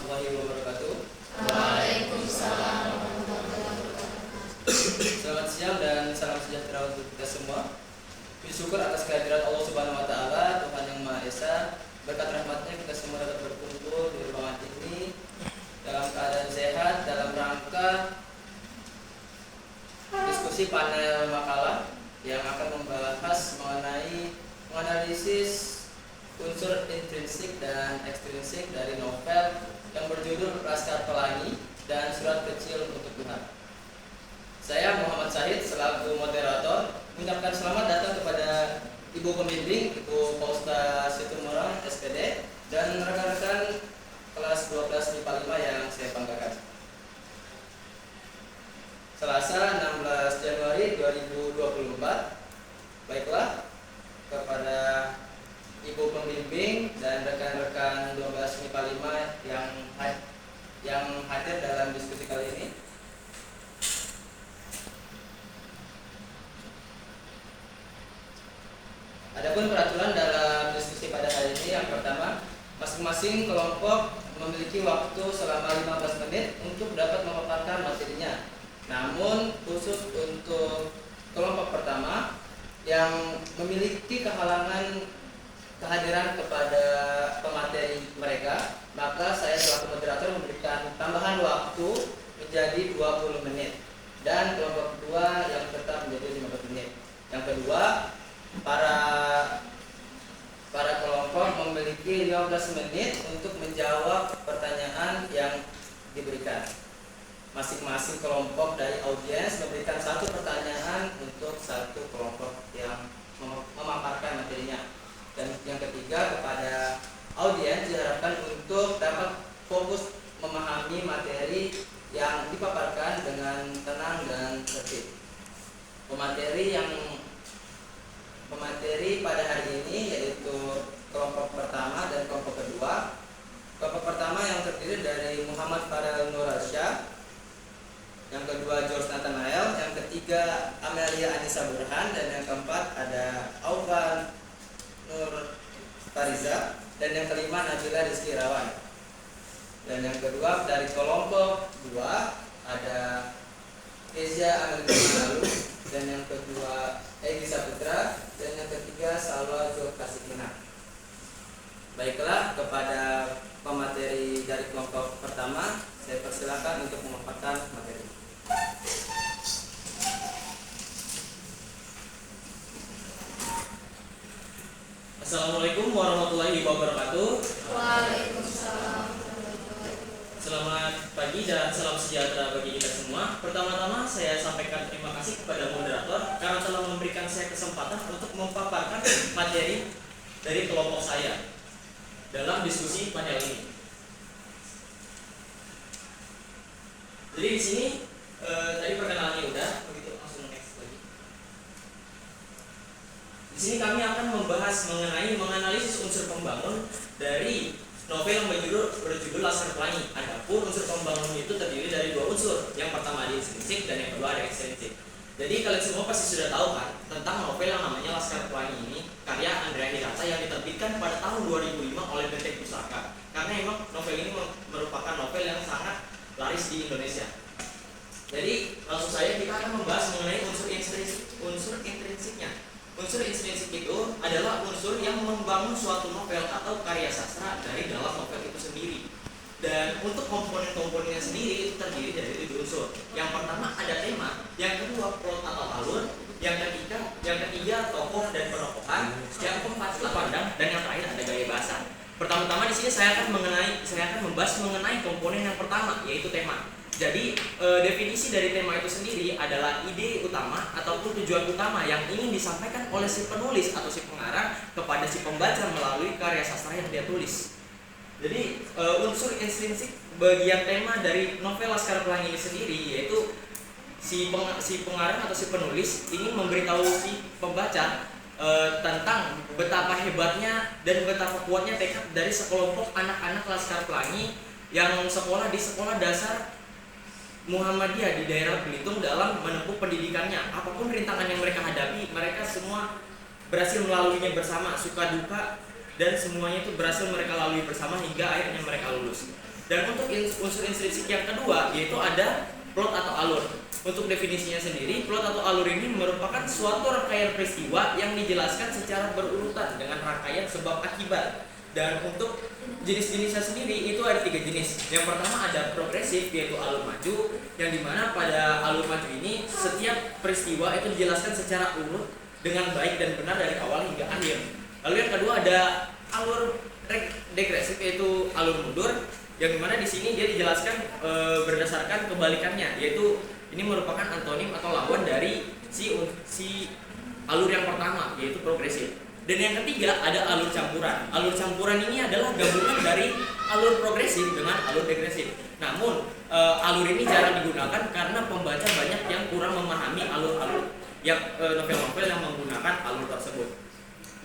warahmatullahi wabarakatuh. Waalaikumsalam warahmatullahi wabarakatuh. Selamat siang dan salam sejahtera untuk kita semua. Puji syukur atas kehadiran Allah Subhanahu wa taala, Tuhan yang Maha Esa. Berkat rahmatnya kita semua dapat berkumpul di ruangan ini dalam keadaan sehat dalam rangka diskusi panel makalah yang akan membahas mengenai menganalisis unsur intrinsik dan ekstrinsik dari novel yang berjudul Laskar Pelangi dan Surat Kecil untuk Tuhan. Saya Muhammad Syahid selaku moderator mengucapkan selamat datang kepada Ibu Pembimbing, Ibu Pausta Situmorang SPD, dan rekan-rekan kelas 12 MIPA 5 yang saya banggakan. Selasa 16 Januari 2024. Baiklah, kepada Ibu Pembimbing dan rekan-rekan 12 MIPA 5 yang hadir dalam diskusi kali ini. Adapun peraturan dalam diskusi pada hari ini, yang pertama, masing-masing kelompok memiliki waktu selama 15 menit untuk dapat memaparkan materinya. Namun khusus untuk kelompok pertama yang memiliki kehadiran kepada pemateri mereka, maka saya selaku moderator memberikan tambahan waktu menjadi 20 menit dan kelompok kedua yang tetap menjadi 15 menit. Yang kedua, para kelompok memiliki 15 menit untuk menjawab pertanyaan yang diberikan. Masing-masing kelompok dari audiens memberikan satu pertanyaan untuk satu kelompok yang memaparkan materinya. Dan yang ketiga, kepada audiens diharapkan untuk dapat fokus memahami materi yang dipaparkan dengan tenang dan tertib. Pemateri pada hari ini yaitu kelompok pertama dan kelompok kedua. Kelompok pertama yang terdiri dari Muhammad Farel Nur Arsyah, yang kedua George Nathanael, yang ketiga Amelia Anissa Burhan, dan yang keempat ada Aufan Nur Fariza, dan yang kelima Nabila Rizky Irawan. Dan yang kedua dari kelompok 2 ada Kezia Amelia Malu, dan yang kedua Egy Saputra, dan yang ketiga Salwa Zulkasikina. Baiklah, kepada pemateri dari kelompok pertama saya persilakan untuk memaparkan materi. Assalamualaikum warahmatullahi wabarakatuh. Waalaikumsalam. Selamat pagi dan salam sejahtera bagi kita semua. Pertama-tama saya sampaikan terima kasih kepada moderator karena telah memberikan saya kesempatan untuk memaparkan materi dari kelompok saya dalam diskusi panel ini. Jadi di sini tadi perkenalannya udah, begitu langsung next lagi. Di sini kami akan membahas mengenai menganalisis unsur pembangun dari novel yang berjudul Laskar Pelangi. Adapun unsur pembangun itu terdiri dari dua unsur. Yang pertama ada intrinsik dan yang kedua ada ekstrinsik. Jadi kalian semua pasti sudah tahu kan tentang novel yang namanya Laskar Pelangi ini, karya Andrea Hirata yang diterbitkan pada tahun 2005 oleh PT Pustaka. Karena emang novel ini merupakan novel yang sangat laris di Indonesia. Jadi langsung saja kita akan membahas mengenai unsur intrinsiknya. Unsur intrinsik itu adalah unsur yang membangun suatu novel atau karya sastra dari dalam novel itu sendiri. Dan untuk komponen-komponennya sendiri itu terdiri dari 7 unsur. Yang pertama ada tema, yang kedua plot atau alur, yang ketiga tokoh dan penokohan, yang keempat sudut pandang, dan yang terakhir ada gaya bahasa. Pertama-tama di sini saya akan membahas mengenai komponen yang pertama, yaitu tema. Jadi definisi dari tema itu sendiri adalah ide utama ataupun tujuan utama yang ingin disampaikan oleh si penulis atau si pengarang kepada si pembaca melalui karya sastra yang dia tulis. Jadi unsur intrinsik bagian tema dari novel Laskar Pelangi ini sendiri yaitu si pengarang atau si penulis ingin memberitahu si pembaca tentang betapa hebatnya dan betapa kuatnya tekad dari sekelompok anak-anak Laskar Pelangi yang sekolah di sekolah dasar Muhammadiyah di daerah Belitung dalam menempuh pendidikannya. Apapun rintangan yang mereka hadapi, mereka semua berhasil melaluinya bersama, suka duka, dan semuanya itu berhasil mereka lalui bersama hingga akhirnya mereka lulus. Dan untuk unsur intrinsik yang kedua yaitu ada plot atau alur. Untuk definisinya sendiri, plot atau alur ini merupakan suatu rangkaian peristiwa yang dijelaskan secara berurutan dengan rangkaian sebab akibat. Dan untuk jenis-jenisnya sendiri itu ada 3 jenis. Yang pertama ada progresif, yaitu alur maju, yang dimana pada alur maju ini setiap peristiwa itu dijelaskan secara urut dengan baik dan benar dari awal hingga akhir. Lalu yang kedua ada alur degresif, yaitu alur mundur, yang dimana di sini dia dijelaskan berdasarkan kebalikannya, yaitu ini merupakan antonim atau lawan dari si alur yang pertama, yaitu progresif. Dan yang ketiga ada alur campuran. Alur campuran ini adalah gabungan dari alur progresif dengan alur degresif. Namun alur ini jarang digunakan karena pembaca banyak yang kurang memahami alur-alur yang novel-novel yang menggunakan alur tersebut.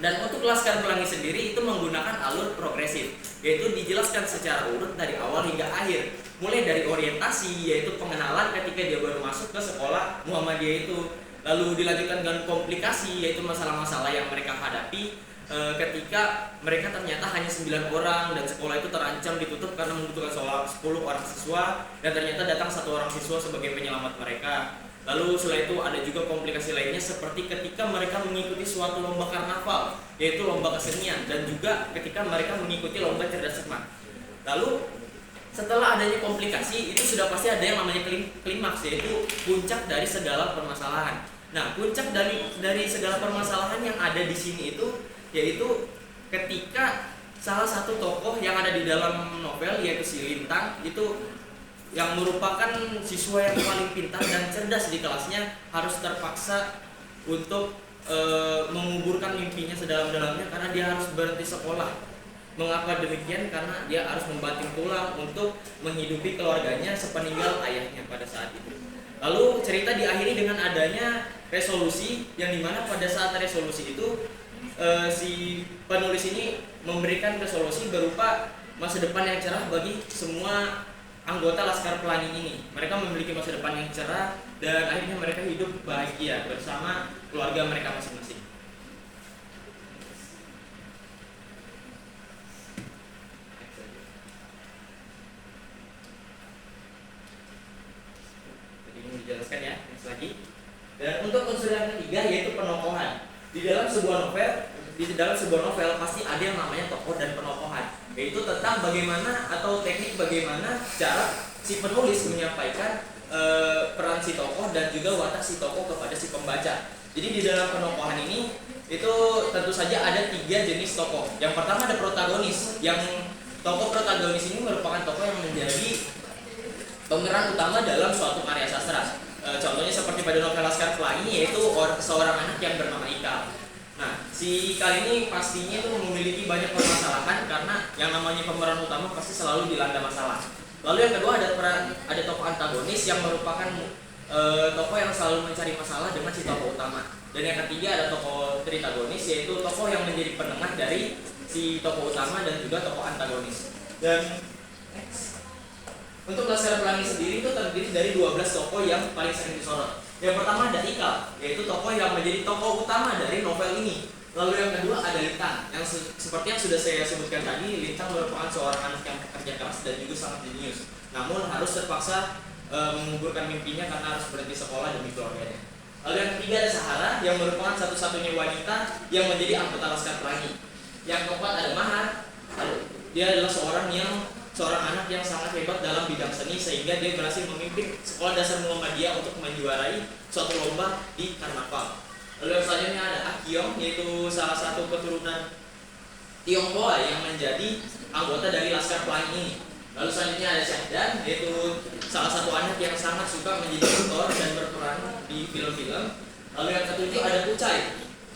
Dan untuk Laskar Pelangi sendiri itu menggunakan alur progresif, yaitu dijelaskan secara urut dari awal hingga akhir. Mulai dari orientasi, yaitu pengenalan ketika dia baru masuk ke sekolah Muhammadiyah itu. Lalu dilanjutkan dengan komplikasi, yaitu masalah-masalah yang mereka hadapi ketika mereka ternyata hanya 9 orang dan sekolah itu terancam ditutup karena membutuhkan 10 orang siswa, dan ternyata datang 1 orang siswa sebagai penyelamat mereka. Lalu setelah itu ada juga komplikasi lainnya seperti ketika mereka mengikuti suatu lomba karnaval, yaitu lomba kesenian, dan juga ketika mereka mengikuti lomba cerdas cermat. Lalu setelah adanya komplikasi itu sudah pasti ada yang namanya klimaks, yaitu puncak dari segala permasalahan. Nah, puncak dari segala permasalahan yang ada di sini itu yaitu ketika salah satu tokoh yang ada di dalam novel, yaitu si Lintang, itu yang merupakan siswa yang paling pintar dan cerdas di kelasnya harus terpaksa untuk menguburkan mimpinya sedalam-dalamnya karena dia harus berhenti sekolah. Mengapa demikian? Karena dia harus membanting tulang untuk menghidupi keluarganya sepeninggal ayahnya pada saat itu. Lalu cerita diakhiri dengan adanya resolusi, yang dimana pada saat resolusi itu si penulis ini memberikan resolusi berupa masa depan yang cerah bagi semua anggota Laskar Pelangi ini. Mereka memiliki masa depan yang cerah dan akhirnya mereka hidup bahagia bersama keluarga mereka masing-masing. Jadi ini dijelaskan ya, next lagi. Dan untuk unsur yang ketiga yaitu penokohan. Di dalam sebuah novel pasti ada yang namanya tokoh dan penokohan, yaitu tentang bagaimana atau teknik bagaimana cara si penulis menyampaikan peran si tokoh dan juga watak si tokoh kepada si pembaca. Jadi di dalam penokohan ini itu tentu saja ada 3 jenis tokoh. Yang pertama ada protagonis, yang tokoh protagonis ini merupakan tokoh yang menjadi pemeran utama dalam suatu karya sastra. Contohnya seperti pada novel Laskar Pelangi, yaitu seorang anak yang bernama Ikal. Nah, si Ikal ini pastinya itu memiliki banyak permasalahan karena yang namanya pemeran utama pasti selalu dilanda masalah. Lalu yang kedua ada tokoh antagonis yang merupakan tokoh yang selalu mencari masalah dengan si tokoh utama. Dan yang ketiga ada tokoh tritagonis, yaitu tokoh yang menjadi penengah dari si tokoh utama dan juga tokoh antagonis. Dan untuk Laskar Pelangi sendiri itu terdiri dari 12 tokoh yang paling sering disorot. Yang pertama ada Ikal, yaitu tokoh yang menjadi tokoh utama dari novel ini. Lalu yang kedua ada Lintang, yang seperti yang sudah saya sebutkan tadi, Lintang merupakan seorang anak yang pekerja keras dan juga sangat jenius. Namun harus terpaksa menguburkan mimpinya karena harus berhenti sekolah demi keluarganya. Lalu yang ketiga ada Sahara, yang merupakan satu-satunya wanita yang menjadi anggota Laskar Pelangi. Yang keempat ada Mahar, dia adalah seorang anak yang sangat hebat dalam bidang seni sehingga dia berhasil memimpin sekolah dasar Muhammadiyah untuk menjuarai suatu lomba di karnaval. Lalu yang selanjutnya ada Akyong, yaitu salah satu keturunan Tionghoa yang menjadi anggota dari Laskar Pelangi ini. Lalu selanjutnya ada Syahdan, yaitu salah satu anak yang sangat suka menjadi aktor dan berperan di film-film. Lalu yang ketujuh ada Kucai.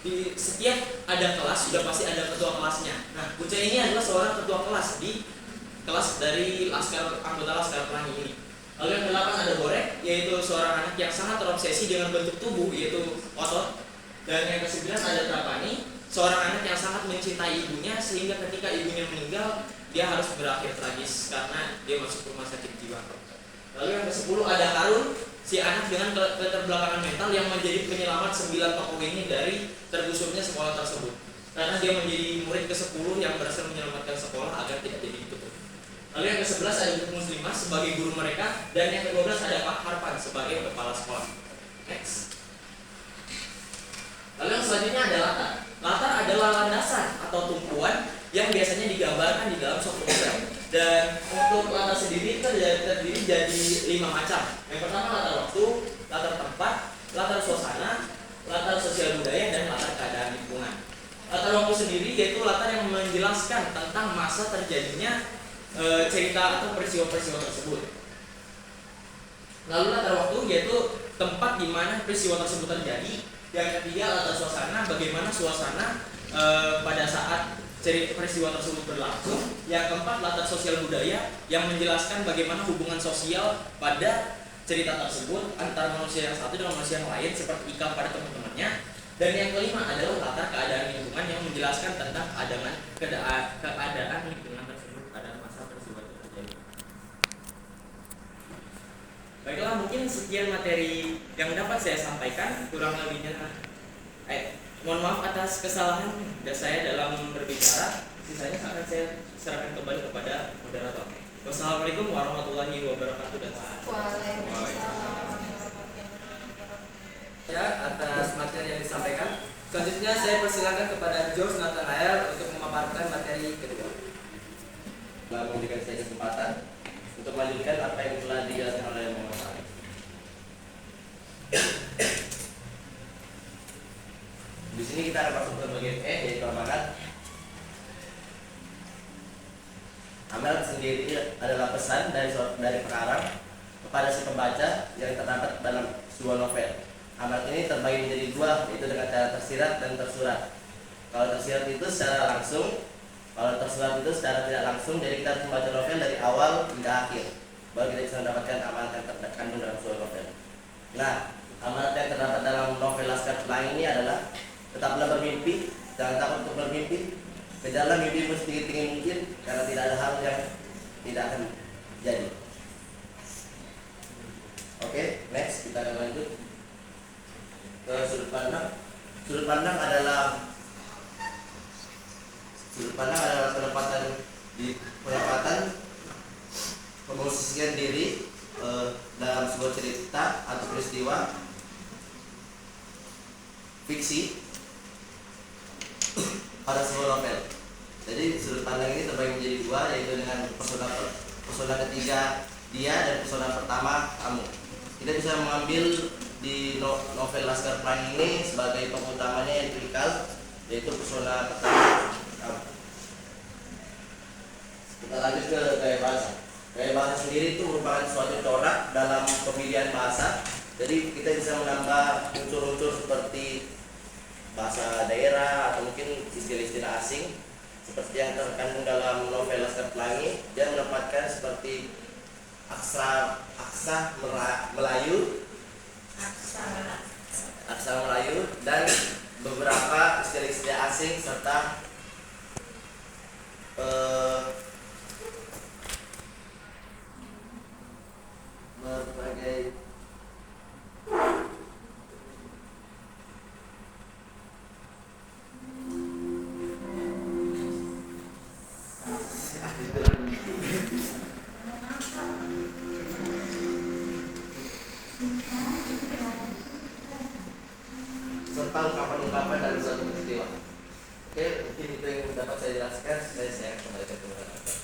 Di setiap ada kelas sudah pasti ada ketua kelasnya. Nah, Kucai ini adalah seorang ketua kelas di kelas dari anggota Laskar Pelangi ini. Lalu yang ke-8 ada Borek, yaitu seorang anak yang sangat terobsesi dengan bentuk tubuh, yaitu otot. Dan yang ke-9 ada Trapani, seorang anak yang sangat mencintai ibunya sehingga ketika ibunya meninggal dia harus berakhir tragis karena dia masuk rumah sakit jiwa. Lalu yang ke-10 ada Harun, si anak dengan keterbelakangan mental yang menjadi penyelamat 9 tokoh ini dari tergusurnya sekolah tersebut. Karena dia menjadi murid ke-10 yang berhasil menyelamatkan sekolah agar tidak jadi ditutup. Lalu yang ke-11 ada Bu Muslimah sebagai guru mereka, dan yang ke-12 ada Pak Harpan sebagai kepala sekolah. Next. Lalu yang selanjutnya ada latar. Latar adalah landasan atau tumpuan yang biasanya digambarkan di dalam suatu program. Dan untuk latar sendiri itu terdiri jadi 5 macam. Yang pertama latar waktu, latar tempat, latar suasana, latar sosial budaya, dan latar keadaan lingkungan. Latar waktu sendiri yaitu latar yang menjelaskan tentang masa terjadinya cerita atau peristiwa-peristiwa tersebut. Lalu latar waktu yaitu tempat di mana peristiwa tersebut terjadi. Yang ketiga latar suasana, bagaimana suasana pada saat peristiwa tersebut berlangsung. Yang keempat latar sosial budaya yang menjelaskan bagaimana hubungan sosial pada cerita tersebut antara manusia yang satu dengan manusia yang lain, seperti Ika pada teman-temannya. Dan yang kelima adalah latar keadaan lingkungan yang menjelaskan tentang keadaan lingkungan tersebut pada masa peristiwa itu terjadi. Baiklah, mungkin sekian materi yang dapat saya sampaikan. Kurang lebihnya mohon maaf atas kesalahan saya dalam berbicara. Sisanya akan saya serahkan kembali kepada moderator. Wassalamualaikum warahmatullahi wabarakatuh. Waalaikumsalam. Ya, atas materi yang disampaikan. Selanjutnya saya persilakan kepada George Nathanael untuk memaparkan materi kedua. Telah memberikan saya kesempatan untuk melanjutkan apa yang telah dijelaskan oleh Muhammad Ali. Di sini kita akan masuk ke bagian E, yaitu amalan. Amalan sendiri adalah pesan dari pengarang kepada si pembaca yang terdapat dalam sebuah novel. Amalan ini terbagi menjadi dua, yaitu dengan cara tersirat dan tersurat. Kalau tersirat itu secara langsung, kalau tersurat itu secara tidak langsung. Jadi kita harus membaca novel dari awal hingga akhir, baru kita bisa mendapatkan amalan yang terkandung dalam sebuah novel. Nah, amalan yang terdapat dalam novel Laskar Pelangi ini adalah: tetaplah bermimpi, jangan takut untuk bermimpi, kejarlah mimpimu setinggi-tinggi mungkin, karena tidak ada hal yang tidak akan jadi. Oke, next kita akan lanjut ke sudut pandang. Sudut pandang adalah penempatan memosisikan diri dalam sebuah cerita atau peristiwa fiksi pada sebuah novel. Jadi sudut pandang ini terbagi menjadi dua, yaitu dengan persona ketiga dia dan persona pertama kamu. Kita bisa mengambil di novel Laskar Pelangi ini sebagai tokoh utamanya yang tipikal, yaitu persona pertama kamu. Kita lanjut ke gaya bahasa. Gaya bahasa sendiri itu merupakan suatu corak dalam pemilihan bahasa. Jadi kita bisa menambah unsur-unsur seperti bahasa daerah atau mungkin istilah-istilah asing seperti yang terkandung dalam novel Laskar Pelangi. Dia menempatkan seperti aksara Melayu dan beberapa istilah-istilah asing serta berbagai serta ungkapan-ungkapan dari suatu peristiwa. Oke, mungkin itu yang dapat saya jelaskan. Saya kembali ke moderator.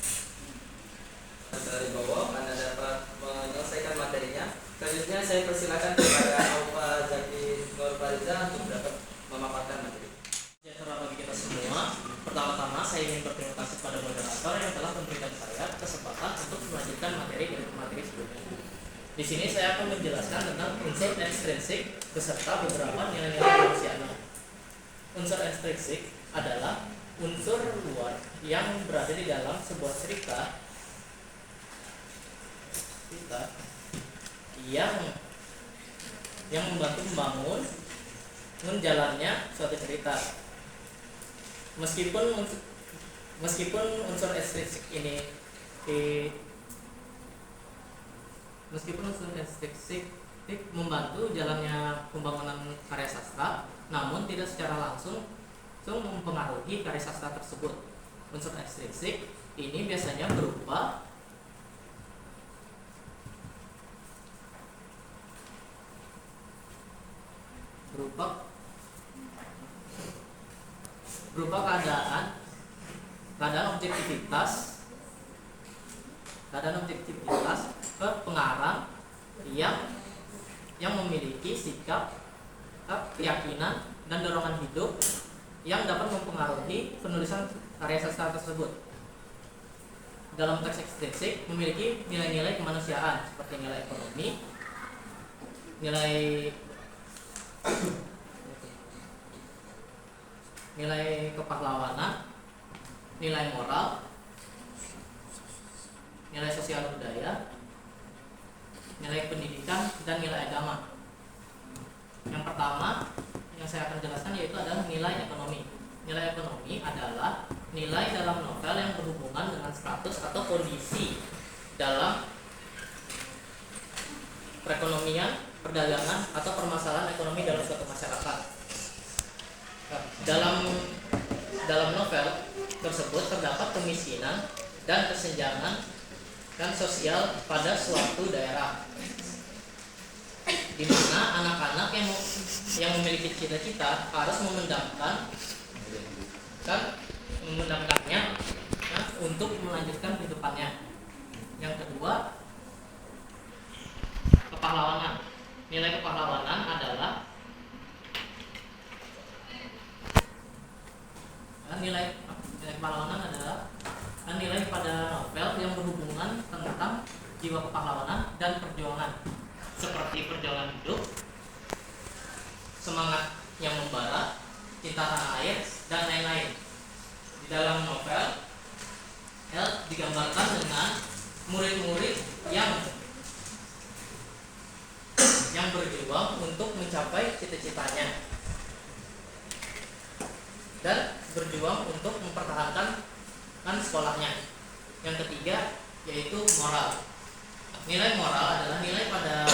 Dari bawah, Anda dapat menyelesaikan materinya. Selanjutnya saya persilakan kepada Aufa Zaki Nurfariza untuk dapat memaparkan materi. Sejahtera bagi kita semua. Pertama-tama saya ingin berterima kasih kepada moderator yang telah memberikan saya kesempatan untuk melanjutkan materi dari materi sebelumnya. Di sini saya akan menjelaskan tentang unsur ekstrinsik beserta beberapa nilai-nilai kemanusiaan. Unsur ekstrinsik adalah unsur luar yang berada di dalam sebuah cerita yang membantu membangun menjalannya suatu cerita. Meskipun unsur ekstrinsik ini membantu jalannya pembangunan karya sastra, namun tidak secara langsung mempengaruhi karya sastra tersebut. Unsur ekstrinsik ini biasanya berupa berupa keadaan objektivitas ke pengarang yang memiliki sikap, keyakinan, dan dorongan hidup yang dapat mempengaruhi penulisan karya sastra tersebut. Dalam teks ekstrinsik memiliki nilai-nilai kemanusiaan seperti nilai ekonomi, nilai kepahlawanan, nilai moral, nilai sosial budaya, nilai pendidikan, dan nilai agama. Yang pertama yang saya akan jelaskan yaitu adalah nilai ekonomi. Nilai ekonomi adalah nilai dalam novel yang berhubungan dengan status atau kondisi dalam perekonomian, perdagangan, atau permasalahan ekonomi dalam suatu masyarakat. Dalam novel tersebut terdapat kemiskinan dan kesenjangan dan sosial pada suatu daerah, di mana anak-anak yang memiliki cita-cita harus memendamkannya untuk melanjutkan kehidupannya. Yang kedua, kepahlawanan. Nilai kepahlawanan adalah nilai pada novel yang berhubungan tentang jiwa kepahlawanan dan perjuangan, seperti perjuangan hidup, semangat yang membara, cinta tanah air, dan lain-lain. Di dalam novel digambarkan dengan murid-murid yang berjuang untuk mencapai cita-citanya dan berjuang untuk mempertahankan sekolahnya. Yang ketiga yaitu moral. Nilai moral adalah nilai pada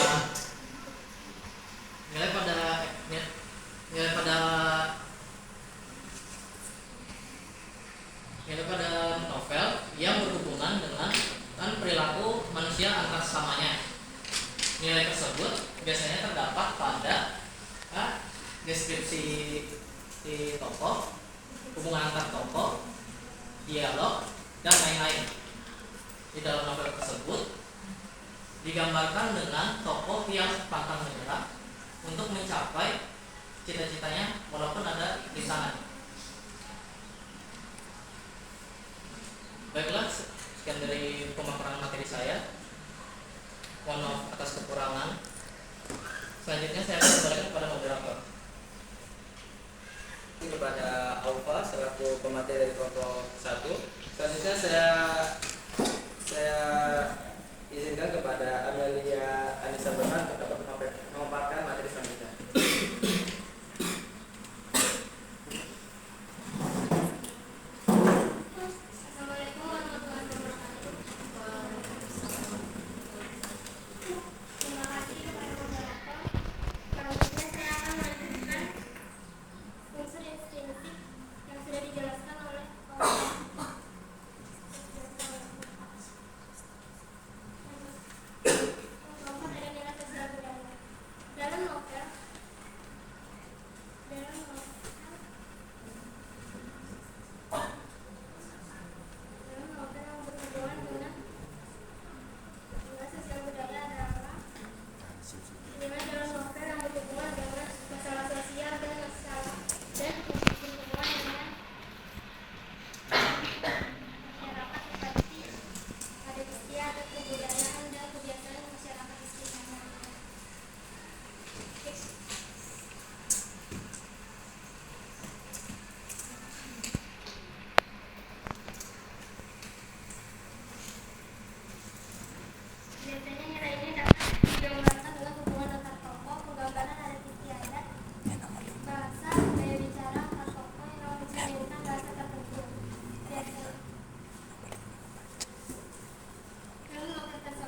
novel yang berhubungan dengan perilaku manusia antar sesamanya. Nilai tersebut biasanya terdapat pada deskripsi di tokoh, hubungan antar tokoh, dialog, dan lain-lain. Di dalam novel tersebut digambarkan dengan tokoh yang pantang menyerah untuk mencapai cita-citanya walaupun ada rintangan. Baiklah, sekian dari pemaparan materi saya. Mohon maaf atas kekurangan. Selanjutnya saya akan kembalikan kepada moderator. Kepada Aufa selaku pemateri kelompok 1. Selanjutnya saya izinkan kepada Amelia Anissa Berhan untuk dapat memaparkan materi selanjutnya. Assalamualaikum warahmatullahi wabarakatuh. Terima kasih kepada moderator. Selanjutnya saya akan melanjutkan unsur ekstrinsik yang sudah dijelaskan oleh kelompok ada nilai sosial budaya. Dalam novel yang berhubungan dengan nilai sosial budaya adalah nilai dalam novel yang berhubungan dengan masalah sosial dan berhubungan dengan masyarakat seperti adat istiadat, kebudayaan, dan kebiasaan masyarakat istimewa. Biasanya nilai ini dapat digambarkan dengan hubungan antar tokoh, penggambaran adat istiadat, bahasa, gaya bicara antar tokoh yang mencerminkan bahasa tertentu. Dalam novel tersebut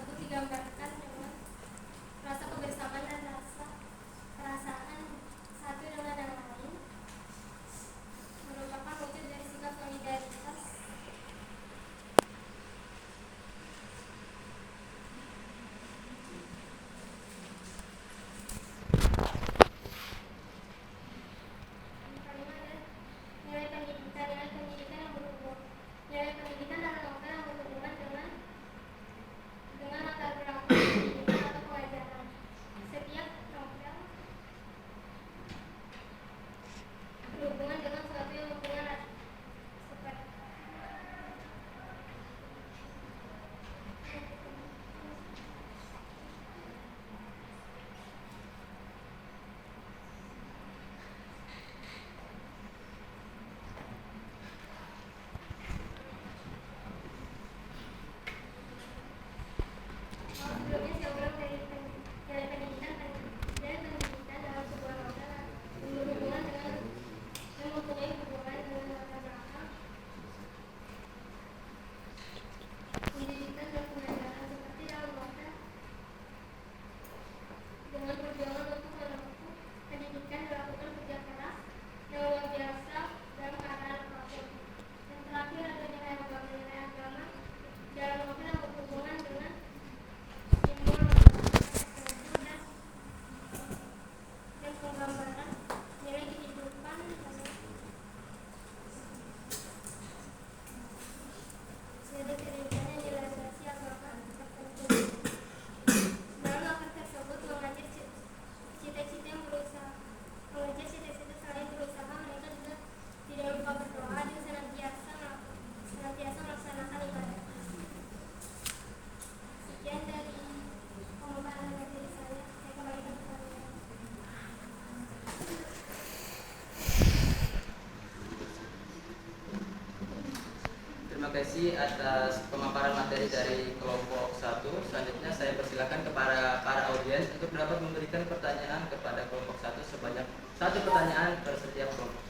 kasih atas pemaparan materi dari kelompok 1. Selanjutnya saya persilakan kepada para audiens untuk dapat memberikan pertanyaan kepada kelompok 1 sebanyak 1 pertanyaan per setiap kelompok.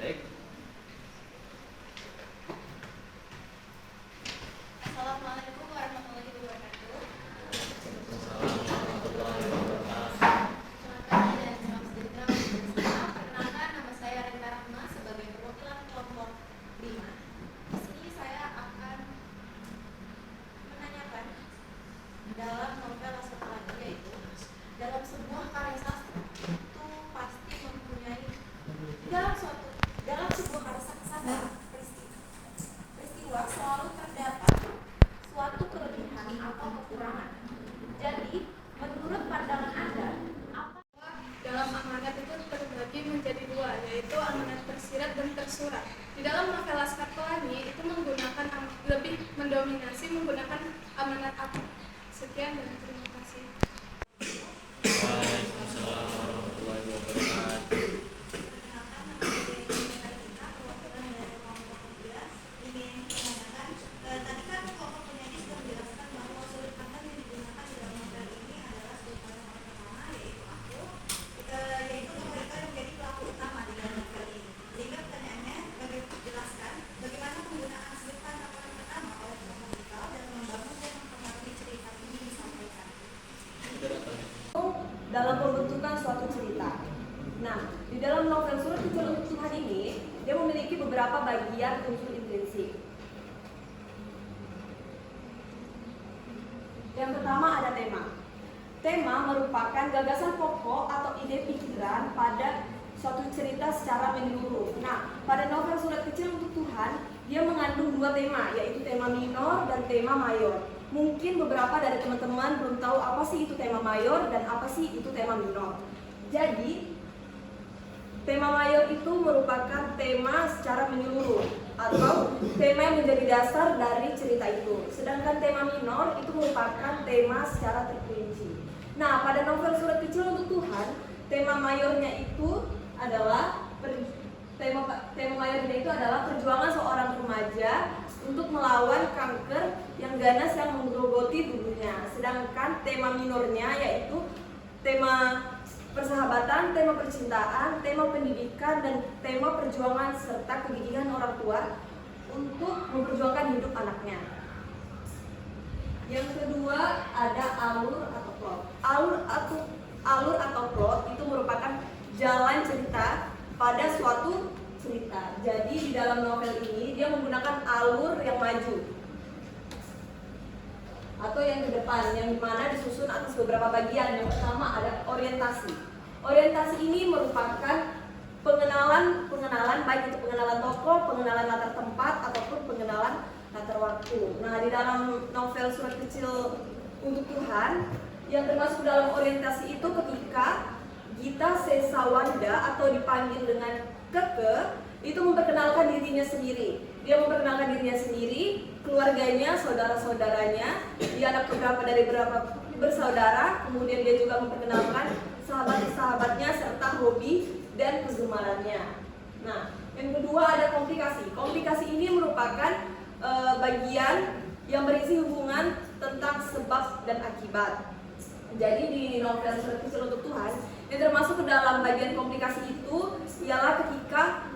Baik. Assalamualaikum warahmatullahi wabarakatuh. Selamat pagi dan salam sejahtera bagi kita semua. Perkenalkan, nama saya Renta Rahma sebagai perwakilan kelompok 5. Di sini saya akan menanyakan dalam novel Laskar Pelangi, yaitu dalam sebuah karya sastra itu pasti mempunyai dalam sebuah karya sastra peristiwa selalu terdapat suatu kelebihan atau kekurangan. Jadi, menurut pandangan Anda, apa dalam amanat itu terbagi menjadi 2, yaitu amanat tersirat dan tersurat. Di dalam novel Laskar Pelangi itu lebih mendominasi menggunakan amanat apa? Sekian dan terima kasih. Waalaikumsalam warahmatullahi wabarakatuh. Perkenalkan, nama saya Nina Kita, perwakilan dari kelompok 11. Ingin menanyakan, tadi kan kelompok penyanyi sudah menjelaskan bahwa sudut pandang yang digunakan di dalam novel ini adalah sudut pandang orang pertama, yaitu aku, yaitu mereka yang menjadi pelaku utama di dalam novel ini. Sehingga pertanyaannya, jelaskan bagaimana penggunaan sudut pandang orang pertama oleh kelompok kita dan membangun dan mempengaruhi cerita ini disampaikan. Dalam pembentukan suatu cerita. Nah, di dalam novel Surat Kecil Untuk Tuhan ini, dia memiliki beberapa bagian unsur intrinsik. Yang pertama ada tema. Tema merupakan gagasan pokok atau ide pikiran pada suatu cerita secara menyeluruh. Nah, pada novel Surat Kecil Untuk Tuhan, dia mengandung 2 tema, yaitu tema minor dan tema mayor. Mungkin beberapa dari teman-teman belum tahu apa sih itu tema mayor dan apa sih itu tema minor. Jadi, tema mayor itu merupakan tema secara menyeluruh atau tema yang menjadi dasar dari cerita itu. Sedangkan tema minor itu merupakan tema secara terperinci. Nah, pada novel Surat Kecil Untuk Tuhan, tema mayornya itu adalah perjuangan seorang remaja untuk melawan kanker yang ganas yang menggerogoti tubuhnya. Sedangkan tema minornya yaitu tema persahabatan, tema percintaan, tema pendidikan, dan tema perjuangan serta kegigihan orang tua untuk memperjuangkan hidup anaknya. Yang kedua ada alur atau plot. Alur atau plot itu merupakan jalan cerita pada suatu cerita. Jadi di dalam novel ini dia menggunakan alur yang maju atau yang ke depan, yang dimana disusun atas beberapa bagian. Yang pertama ada orientasi. Orientasi ini merupakan pengenalan baik itu pengenalan tokoh, pengenalan latar tempat ataupun pengenalan latar waktu. Nah, di dalam novel Surat Kecil Untuk Tuhan, yang termasuk dalam orientasi itu ketika Gita Sesawanda atau dipanggil dengan Keke itu memperkenalkan dirinya sendiri. Dia memperkenalkan dirinya sendiri, keluarganya, saudara-saudaranya, dia anak beberapa dari beberapa bersaudara. Kemudian dia juga memperkenalkan sahabat-sahabatnya serta hobi dan kegemarannya. Nah, yang kedua ada komplikasi. Komplikasi ini merupakan bagian yang berisi hubungan tentang sebab dan akibat. Jadi di novel Surat Kecil Untuk Tuhan, yang termasuk ke dalam bagian komplikasi itu ialah ketika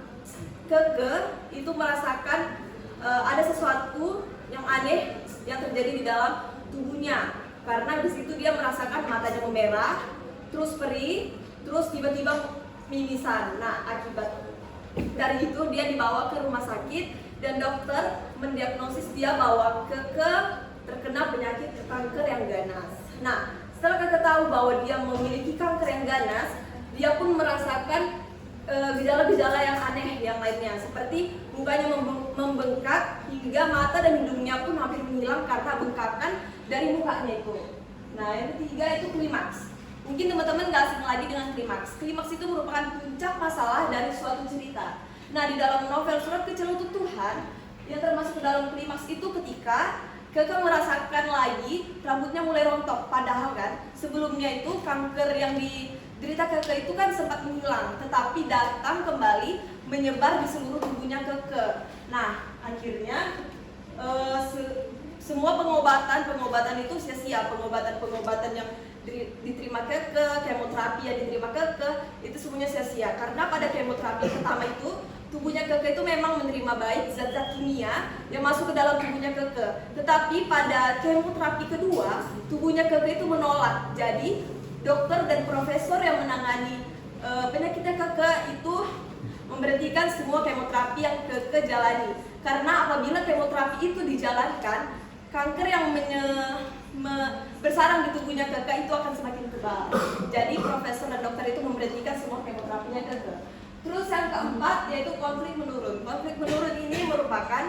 Keke itu merasakan ada sesuatu yang aneh yang terjadi di dalam tubuhnya, karena di situ dia merasakan matanya memerah, terus perih, terus tiba-tiba mimisan. Nah, akibat dari itu dia dibawa ke rumah sakit dan dokter mendiagnosis dia bahwa Keke terkena penyakit kanker yang ganas. Nah, setelah Keke tahu bahwa dia memiliki kanker yang ganas, dia pun merasakan gejala-gejala yang aneh yang lainnya, seperti mukanya membengkak hingga mata dan hidungnya pun hampir menghilang karena bengkakan dari mukanya itu. Nah, yang ketiga itu klimaks. Mungkin teman-teman gak asing lagi dengan klimaks. Klimaks itu merupakan puncak masalah dari suatu cerita. Nah, di dalam novel Surat Kecil Untuk Tuhan, yang termasuk ke dalam klimaks itu ketika Keke merasakan lagi rambutnya mulai rontok. Padahal kan sebelumnya itu kanker yang derita Keke itu kan sempat menghilang, tetapi datang kembali menyebar di seluruh tubuhnya Keke. Nah, akhirnya semua pengobatan itu sia-sia. Pengobatan yang diterima Keke, kemoterapi yang diterima Keke, itu semuanya sia-sia. Karena pada kemoterapi pertama itu tubuhnya Keke itu memang menerima baik zat-zat kimia yang masuk ke dalam tubuhnya Keke. Tetapi pada kemoterapi kedua, tubuhnya Keke itu menolak. Jadi dokter dan profesor yang menangani penyakitnya Keke itu memberhentikan semua kemoterapi yang Keke jalani. Karena apabila kemoterapi itu dijalankan, kanker yang bersarang di tubuhnya Keke itu akan semakin tebal. Jadi profesor dan dokter itu memberhentikan semua kemoterapinya Keke. Terus yang keempat yaitu konflik menurun. Konflik menurun ini merupakan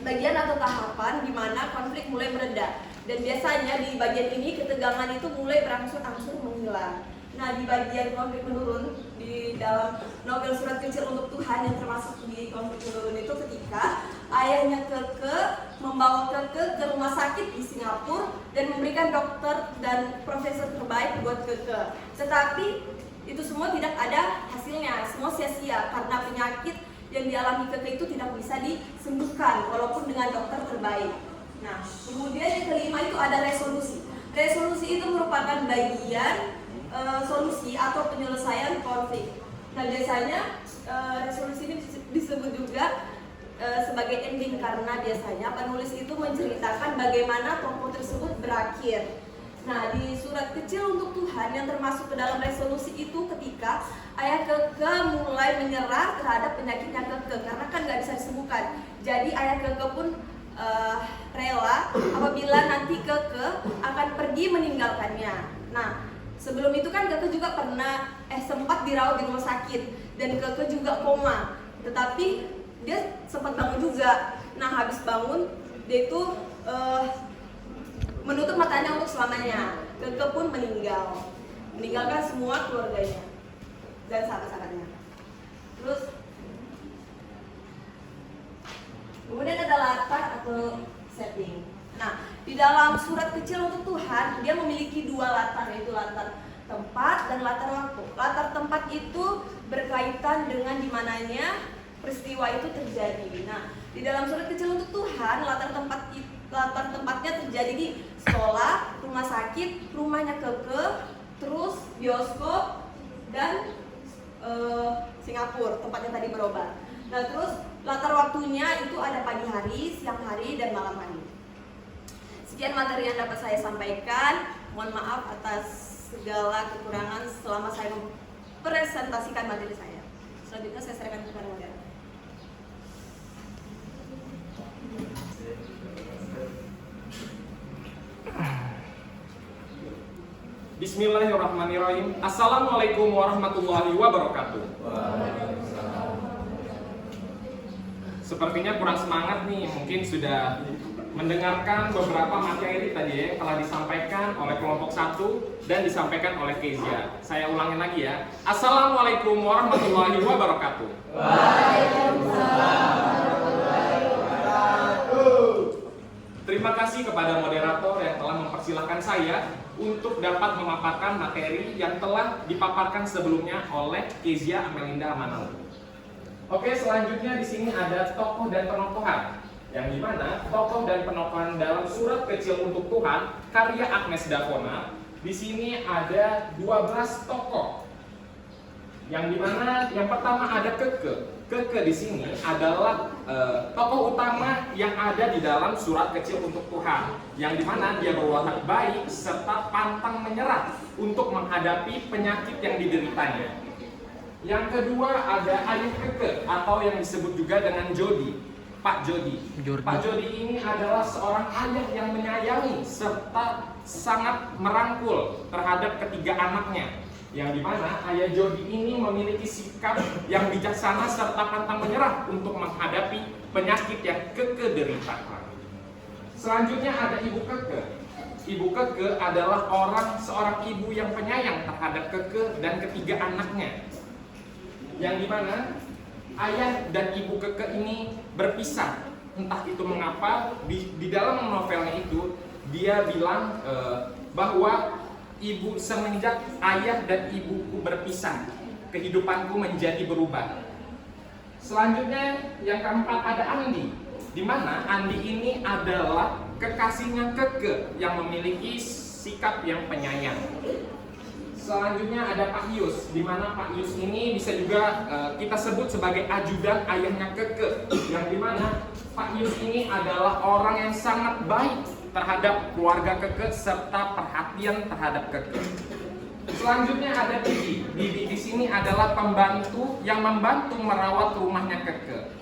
bagian atau tahapan di mana konflik mulai mereda. Dan biasanya di bagian ini ketegangan itu mulai berangsur-angsur menghilang. Nah, di bagian konflik menurun di dalam novel Surat Kecil untuk Tuhan yang termasuk di konflik menurun itu ketika ayahnya Keke membawa Keke ke rumah sakit di Singapura dan memberikan dokter dan profesor terbaik buat Keke. Tetapi itu semua tidak ada hasilnya, semua sia-sia karena penyakit yang dialami Keke itu tidak bisa disembuhkan walaupun dengan dokter terbaik. Nah, kemudian yang kelima itu ada resolusi. Resolusi itu merupakan bagian solusi atau penyelesaian konflik. Nah, biasanya resolusi ini disebut juga sebagai ending karena biasanya penulis itu menceritakan bagaimana tokoh tersebut berakhir. Nah, di Surat Kecil untuk Tuhan yang termasuk ke dalam resolusi itu ketika ayah Keke mulai menyerah terhadap penyakitnya Keke karena kan nggak bisa disembuhkan. Jadi ayah Keke pun rela apabila nanti Keke akan pergi meninggalkannya. Nah, sebelum itu kan Keke juga pernah sempat dirawat di rumah sakit dan Keke juga koma. Tetapi dia sempat bangun juga. Nah, habis bangun dia itu menutup matanya untuk selamanya. Keke pun meninggal. Meninggalkan semua keluarganya dan sahabat-sahabatnya. Terus kemudian ada latar atau setting. Nah, di dalam Surat Kecil untuk Tuhan, dia memiliki dua latar, yaitu latar tempat dan latar waktu. Latar tempat itu berkaitan dengan dimananya peristiwa itu terjadi. Nah, di dalam Surat Kecil untuk Tuhan, latar tempatnya terjadi di sekolah, rumah sakit, rumahnya Keke, terus bioskop dan Singapura, tempatnya tadi berobat. Nah, terus latar waktunya itu ada pagi hari, siang hari, dan malam hari. Sekian materi yang dapat saya sampaikan. Mohon maaf atas segala kekurangan selama saya mempresentasikan materi saya. Selanjutnya saya serahkan kepada moderator. Bismillahirrahmanirrahim. Assalamualaikum warahmatullahi wabarakatuh. Sepertinya kurang semangat nih, mungkin sudah mendengarkan beberapa materi tadi yang telah disampaikan oleh kelompok 1 dan disampaikan oleh Kezia. Saya ulangin lagi ya. Assalamualaikum warahmatullahi wabarakatuh. Waalaikumsalam warahmatullahi wabarakatuh. Terima kasih kepada moderator yang telah mempersilahkan saya untuk dapat memaparkan materi yang telah dipaparkan sebelumnya oleh Kezia Amelinda Amanal. Oke, selanjutnya di sini ada tokoh dan penokohan, yang dimana tokoh dan penokohan dalam Surat Kecil untuk Tuhan karya Agnes Davona. Di sini ada 12 tokoh, yang dimana yang pertama ada Keke. Keke di sini adalah tokoh utama yang ada di dalam Surat Kecil untuk Tuhan, yang dimana dia berwatak baik serta pantang menyerah untuk menghadapi penyakit yang dideritanya. Yang kedua ada ayah Keke atau yang disebut juga dengan Jody, Pak Jody. Pak Jody ini adalah seorang ayah yang menyayangi serta sangat merangkul terhadap ketiga anaknya, yang dimana ayah Jody ini memiliki sikap yang bijaksana serta pantang menyerah untuk menghadapi penyakit yang Keke derita. Selanjutnya ada Ibu Keke. Ibu Keke adalah seorang ibu yang penyayang terhadap Keke dan ketiga anaknya, yang dimana ayah dan ibu Keke ini berpisah. Entah itu mengapa di dalam novelnya itu dia bilang bahwa semenjak ayah dan ibuku berpisah, kehidupanku menjadi berubah. Selanjutnya yang keempat ada Andi, di mana Andi ini adalah kekasihnya Keke yang memiliki sikap yang penyayang. Selanjutnya ada Pak Yus, di mana Pak Yus ini bisa juga kita sebut sebagai ajudan ayahnya Keke, yang di mana Pak Yus ini adalah orang yang sangat baik terhadap keluarga Keke serta perhatian terhadap Keke. Selanjutnya ada Bibi. Bibi di sini adalah pembantu yang membantu merawat rumahnya Keke.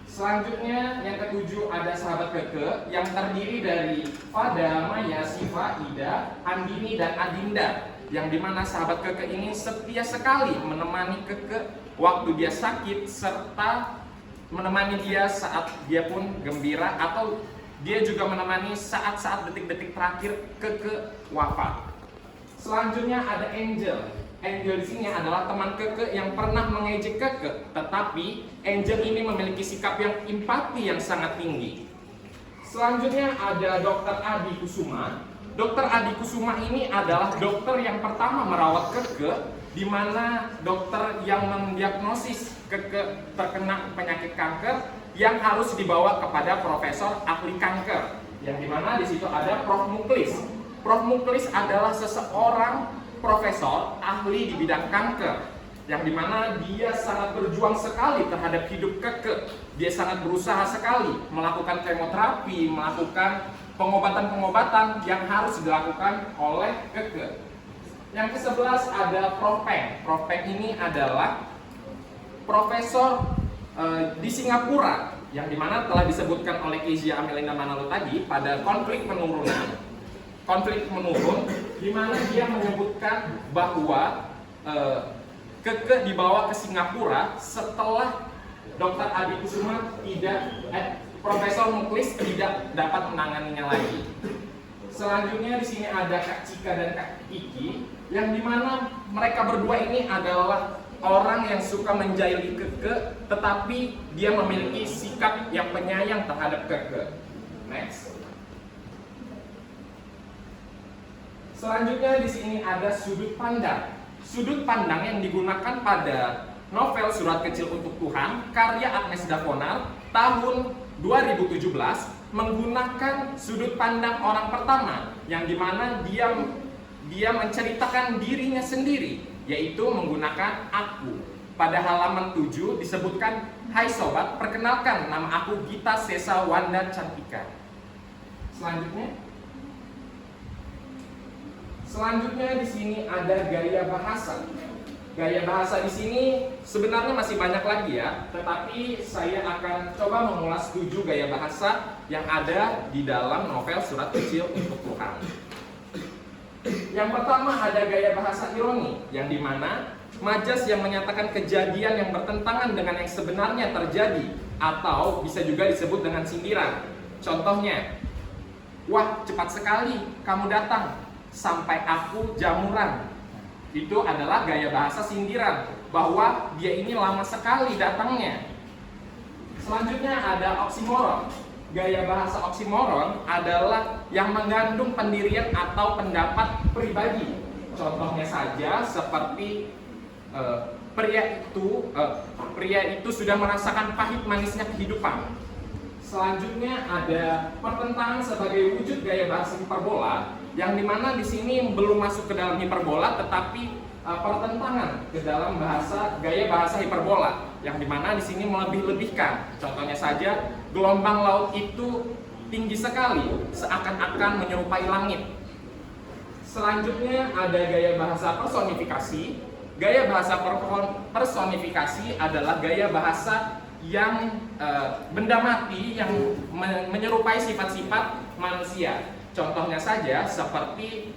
Selanjutnya yang ketujuh ada sahabat Keke yang terdiri dari Fada, Maya, Siva, Ida, Andini, dan Adinda, yang dimana sahabat Keke ini setia sekali menemani Keke waktu dia sakit serta menemani dia saat dia pun gembira, atau dia juga menemani saat-saat detik-detik terakhir Keke wafat. Selanjutnya ada Angel. Angel di sini adalah teman Keke yang pernah mengejek Keke, tetapi Angel ini memiliki sikap yang empati yang sangat tinggi. Selanjutnya ada Dr. Adi Kusuma. Dr. Adi Kusuma ini adalah dokter yang pertama merawat Keke, di mana dokter yang mendiagnosis Keke terkena penyakit kanker yang harus dibawa kepada profesor ahli kanker, yang dimana di situ ada Prof. Muklis. Prof. Muklis adalah seseorang profesor ahli di bidang kanker, yang dimana dia sangat berjuang sekali terhadap hidup Keke. Dia sangat berusaha sekali melakukan kemoterapi, melakukan pengobatan-pengobatan yang harus dilakukan oleh Keke. Yang ke-11 ada Prof. Peng. Prof. Peng ini adalah profesor di Singapura, yang dimana telah disebutkan oleh Kezia Amelinda Manalo tadi pada konflik menurun, di mana dia menyebutkan bahwa Keke dibawa ke Singapura setelah Dr. Adi Kusuma Profesor Muklis tidak dapat menanganinya lagi. Selanjutnya di sini ada Kak Cika dan Kak Kiki, yang dimana mereka berdua ini adalah orang yang suka menjahili Keke, tetapi dia memiliki sikap yang penyayang terhadap Keke. Next. Selanjutnya di sini ada sudut pandang. Sudut pandang yang digunakan pada novel Surat Kecil Untuk Tuhan karya Agnes Daponar tahun 2017 menggunakan sudut pandang orang pertama, yang dimana dia menceritakan dirinya sendiri, yaitu menggunakan aku. Pada halaman 7 disebutkan, "Hai sobat, perkenalkan nama aku Gita Sesa Wanda Cantika." Selanjutnya di sini ada gaya bahasa. Gaya bahasa di sini sebenarnya masih banyak lagi ya, tetapi saya akan coba mengulas 7 gaya bahasa yang ada di dalam novel Surat Kecil Untuk Tuhan. Yang pertama ada gaya bahasa ironi, yang dimana majas yang menyatakan kejadian yang bertentangan dengan yang sebenarnya terjadi, atau bisa juga disebut dengan sindiran. Contohnya, "Wah, cepat sekali kamu datang, sampai aku jamuran." Itu adalah gaya bahasa sindiran, bahwa dia ini lama sekali datangnya. Selanjutnya ada oksimoron. Gaya bahasa oksimoron adalah yang mengandung pendirian atau pendapat pribadi. Contohnya saja seperti pria itu sudah merasakan pahit manisnya kehidupan. Selanjutnya ada pertentangan sebagai wujud gaya bahasa hiperbola, yang dimana di sini belum masuk ke dalam hiperbola, tetapi pertentangan ke dalam gaya bahasa hiperbola, yang dimana di sini melebih-lebihkan. Contohnya saja, gelombang laut itu tinggi sekali, seakan-akan menyerupai langit. Selanjutnya ada gaya bahasa personifikasi. Gaya bahasa personifikasi adalah gaya bahasa yang benda mati yang menyerupai sifat-sifat manusia. Contohnya saja seperti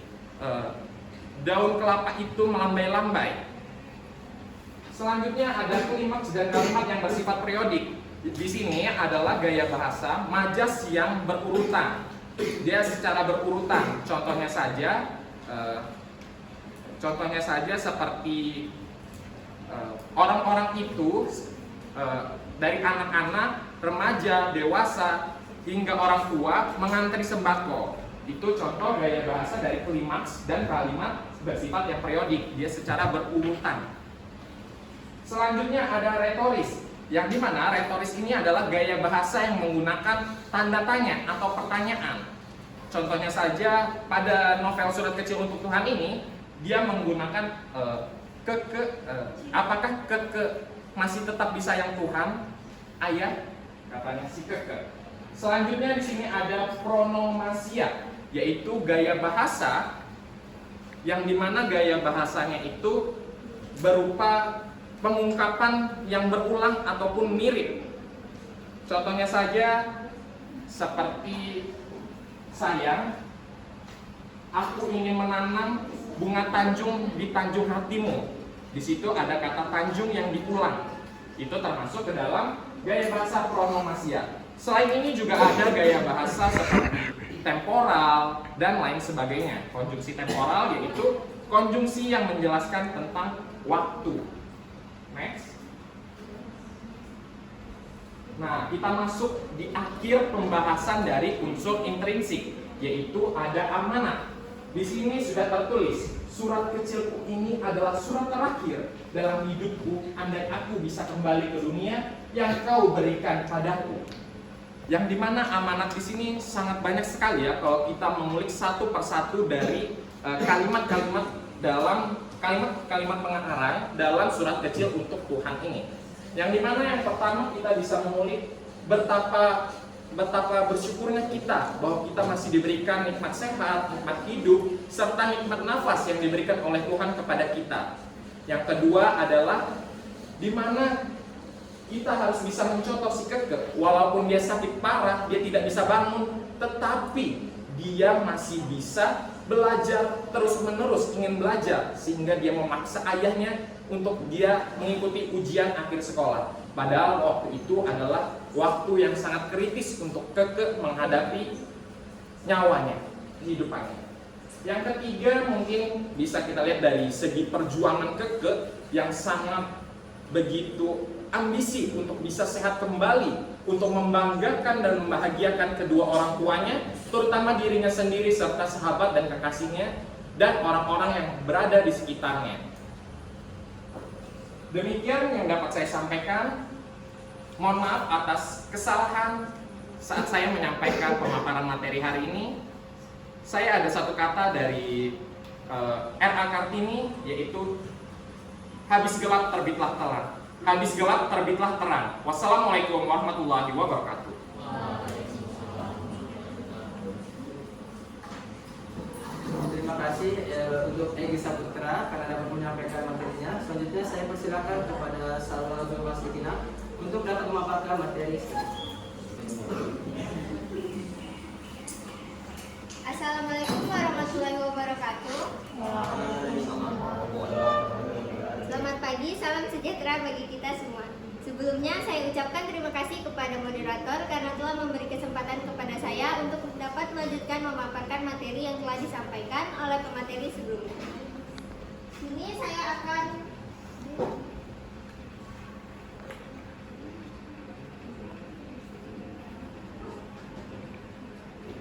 daun kelapa itu melambai-lambai. Selanjutnya ada klimaks dan kalimat yang bersifat periodik. Di sini adalah gaya bahasa majas yang berurutan. Dia secara berurutan. Contohnya saja seperti orang-orang itu dari anak-anak, remaja, dewasa, hingga orang tua mengantri sembako. Itu contoh gaya bahasa dari klimaks dan kalimat bersifat yang periodik, dia secara berurutan. Selanjutnya ada retoris, yang dimana retoris ini adalah gaya bahasa yang menggunakan tanda tanya atau pertanyaan. Contohnya saja pada novel Surat Kecil Untuk Tuhan ini, dia menggunakan apakah masih tetap disayang Tuhan, ayah? Katanya si keke. Selanjutnya di sini ada pronomasia, yaitu gaya bahasa yang dimana gaya bahasanya itu berupa pengungkapan yang berulang ataupun mirip. Contohnya saja seperti sayang, aku ingin menanam bunga tanjung di tanjung hatimu. Di situ ada kata tanjung yang diulang. Itu termasuk ke dalam gaya bahasa pronomasia. Selain ini juga ada gaya bahasa seperti temporal dan lain sebagainya. Konjungsi temporal yaitu konjungsi yang menjelaskan tentang waktu. Next. Nah, kita masuk di akhir pembahasan dari unsur intrinsik, yaitu ada amanat. Di sini sudah tertulis, surat kecilku ini adalah surat terakhir dalam hidupku, andai aku bisa kembali ke dunia yang kau berikan padaku. Yang dimana amanat di sini sangat banyak sekali ya, kalau kita mengulik satu persatu dari kalimat-kalimat dalam kalimat pengarang dalam surat kecil untuk Tuhan ini. Yang dimana yang pertama kita bisa mengulik betapa bersyukurnya kita bahwa kita masih diberikan nikmat sehat, nikmat hidup, serta nikmat nafas yang diberikan oleh Tuhan kepada kita. Yang kedua adalah dimana kita harus bisa mencontoh si keke, walaupun dia sakit parah, dia tidak bisa bangun, tetapi dia masih bisa belajar terus-menerus, ingin belajar, sehingga dia memaksa ayahnya untuk dia mengikuti ujian akhir sekolah. Padahal waktu itu adalah waktu yang sangat kritis untuk keke menghadapi nyawanya, kehidupannya. Yang ketiga mungkin bisa kita lihat dari segi perjuangan keke yang sangat begitu ambisi untuk bisa sehat kembali, untuk membanggakan dan membahagiakan kedua orang tuanya, terutama dirinya sendiri serta sahabat dan kekasihnya dan orang-orang yang berada di sekitarnya. Demikian yang dapat saya sampaikan. Mohon maaf atas kesalahan saat saya menyampaikan pemaparan materi hari ini. Saya ada satu kata dari R.A. Kartini, yaitu habis gelap terbitlah terang. Habis gelap terbitlah terang. Wassalamualaikum warahmatullahi wabarakatuh. Terima kasih untuk Egy Saputra karena dapat menyampaikan materinya. Selanjutnya saya persilakan kepada Salwa Zulmasikina untuk dapat memaparkan materi. Assalamualaikum warahmatullahi wabarakatuh. Selamat pagi, salam sejahtera bagi kita semua. Sebelumnya saya ucapkan terima kasih kepada moderator karena telah memberi kesempatan kepada saya untuk dapat melanjutkan memaparkan materi yang telah disampaikan oleh pemateri sebelumnya.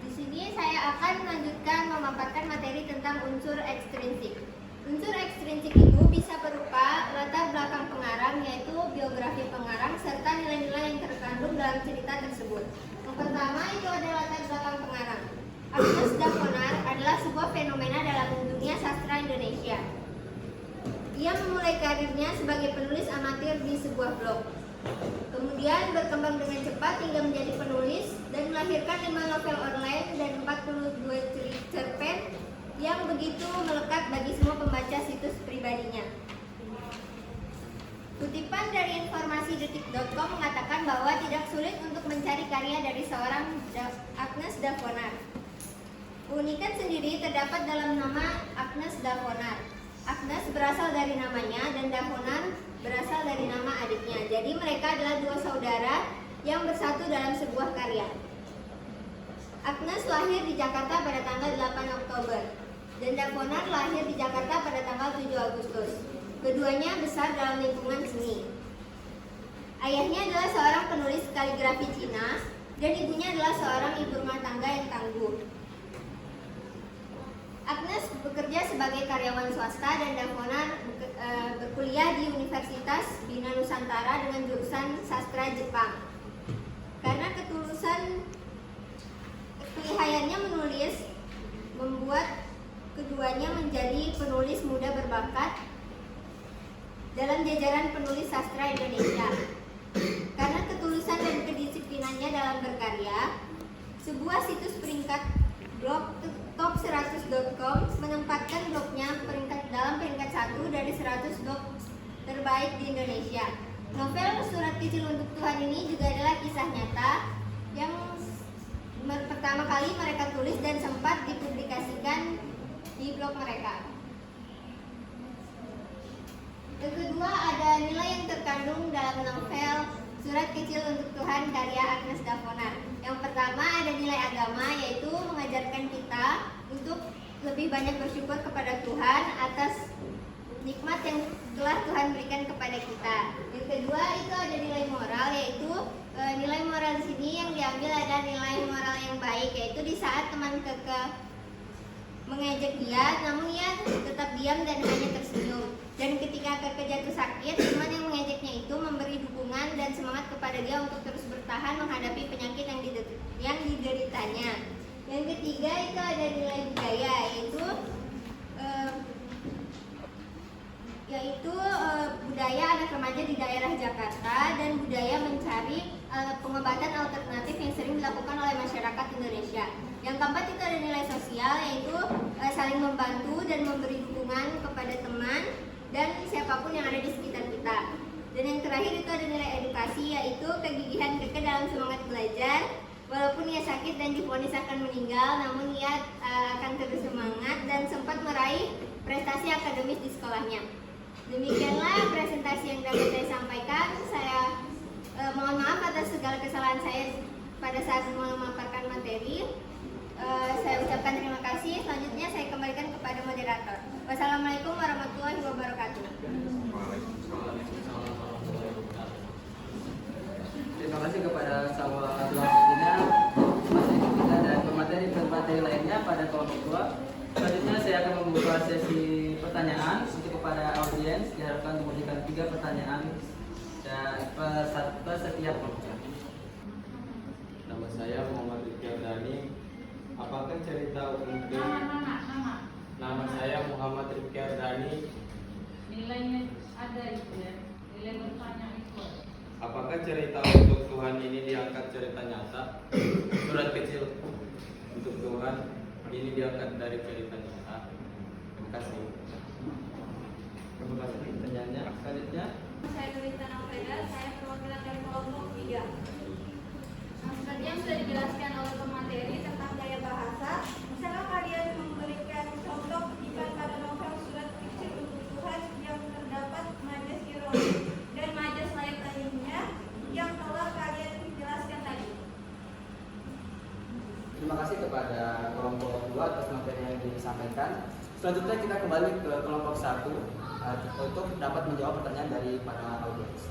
Di sini saya akan melanjutkan memaparkan materi tentang unsur ekstrinsik. Unsur ekstrinsik itu bisa berupa latar belakang pengarang, yaitu biografi pengarang serta nilai-nilai yang terkandung dalam cerita tersebut. Yang pertama itu adalah latar belakang pengarang. Agnes Dafonar adalah sebuah fenomena dalam dunia sastra Indonesia. Ia memulai karirnya sebagai penulis amatir di sebuah blog. Kemudian berkembang dengan cepat hingga menjadi penulis dan melahirkan 5 novel online dan 42 cerpen yang begitu melekat bagi semua pembaca situs pribadinya. Kutipan dari informasi detik.com mengatakan bahwa tidak sulit untuk mencari karya dari seorang Agnes Dafonar. Keunikan sendiri terdapat dalam nama Agnes Dafonar. Agnes berasal dari namanya dan Dafonar berasal dari nama adiknya. Jadi mereka adalah 2 saudara yang bersatu dalam sebuah karya. Agnes lahir di Jakarta pada tanggal 8 Oktober. Dan Dafonar lahir di Jakarta pada tanggal 7 Agustus. Keduanya besar dalam lingkungan seni. Ayahnya adalah seorang penulis kaligrafi Cina dan ibunya adalah seorang ibu rumah tangga yang tangguh. Agnes bekerja sebagai karyawan swasta dan Davona berkuliah di Universitas Bina Nusantara dengan jurusan sastra Jepang. Karena ketulusan kelihayannya menulis membuat keduanya menjadi penulis muda berbakat dalam jajaran penulis sastra Indonesia. Karena ketulusan dan kedisiplinannya dalam berkarya, sebuah situs peringkat blog top100.com menempatkan blognya dalam peringkat 1 dari 100 blog terbaik di Indonesia. Novel Surat Kecil Untuk Tuhan ini juga adalah kisah nyata yang pertama kali mereka tulis dan sempat dipublikasikan di blog mereka. Yang kedua, ada nilai yang terkandung dalam novel Surat Kecil Untuk Tuhan karya Agnes Davona. Yang pertama ada nilai agama, yaitu mengajarkan kita untuk lebih banyak bersyukur kepada Tuhan atas nikmat yang telah Tuhan berikan kepada kita. Yang kedua itu ada nilai moral, yaitu nilai moral di sini yang diambil ada nilai moral yang baik, yaitu di saat teman keke mengejek dia, namun ia tetap diam dan hanya tersenyum. Dan ketika keke jatuh sakit, teman yang mengejeknya itu memberi dukungan dan semangat kepada dia untuk terus bertahan menghadapi penyakit yang dideritanya. Yang ketiga itu ada nilai budaya, yaitu budaya anak remaja di daerah Jakarta dan budaya mencari pengobatan alternatif yang sering dilakukan oleh masyarakat Indonesia. Yang keempat itu ada nilai sosial, yaitu saling membantu dan memberi dukungan kepada teman dan siapapun yang ada di sekitar kita. Dan yang terakhir itu ada nilai edukasi, yaitu kegigihan keke dalam semangat belajar. Walaupun ia sakit dan divonis akan meninggal, namun ia akan terus semangat dan sempat meraih prestasi akademis di sekolahnya. Demikianlah presentasi yang dapat saya sampaikan. Saya mohon maaf atas segala kesalahan saya pada saat memaparkan materi. Saya ucapkan terima kasih. Selanjutnya saya kembalikan kepada moderator. Wassalamualaikum warahmatullahi wabarakatuh. Terima kasih kepada Sawa Abdullah materi kita dan pemateri lainnya pada kelompok 2. Selanjutnya saya akan membuka sesi pertanyaan untuk kepada audiens. Diharapkan memberikan 3 pertanyaan dan per setiap kelompok. Nama saya Muhammad Rifki Ardani. Apakah cerita untuk Nama saya Muhammad Rifki Ardani. Nilainya ada itu ya, nilai bertanya itu. Apakah cerita untuk Tuhan ini diangkat cerita nyata? Surat Kecil Untuk Tuhan ini diangkat dari cerita nyata. Terima kasih. Terima kasih pertanyaannya. Selanjutnya Saya Tulisan Alfreda, saya perwakilan dari kelompok 3. Seperti yang sudah dijelaskan oleh pemateri tentang gaya bahasa, misalnya kalian memberikan contoh kutipan pada novel Surat Kecil Untuk Tuhan yang terdapat majas ironi dan majas lain lainnya yang telah kalian jelaskan tadi. terima kasih kepada kelompok 2 atas materi yang disampaikan. Selanjutnya kita kembali ke kelompok 1 untuk dapat menjawab pertanyaan dari para audiens.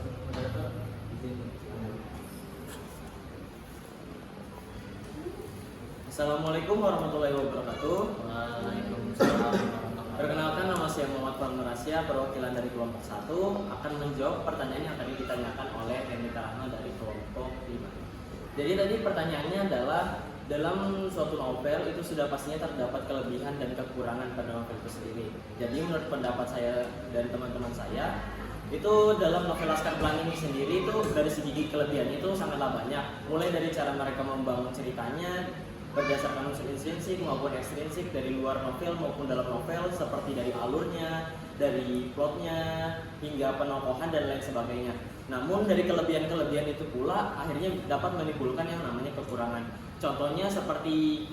Assalamualaikum warahmatullahi wabarakatuh. Waalaikumsalam. Perkenalkan, nama saya Muhammad Farnur Asya, perwakilan dari kelompok 1 akan menjawab pertanyaan yang tadi ditanyakan oleh Renita Rahma dari kelompok 5. Jadi tadi pertanyaannya adalah dalam suatu novel itu sudah pastinya terdapat kelebihan dan kekurangan pada novel itu sendiri. Jadi menurut pendapat saya dan teman-teman saya, itu dalam novel Laskar Pelangi ini sendiri itu dari segi kelebihannya itu sangatlah banyak. Mulai dari cara mereka membangun ceritanya berdasarkan unsur intrinsik maupun ekstrinsik dari luar novel maupun dalam novel, seperti dari alurnya, dari plotnya, hingga penokohan dan lain sebagainya. Namun dari kelebihan-kelebihan itu pula akhirnya dapat menimbulkan yang namanya kekurangan. Contohnya seperti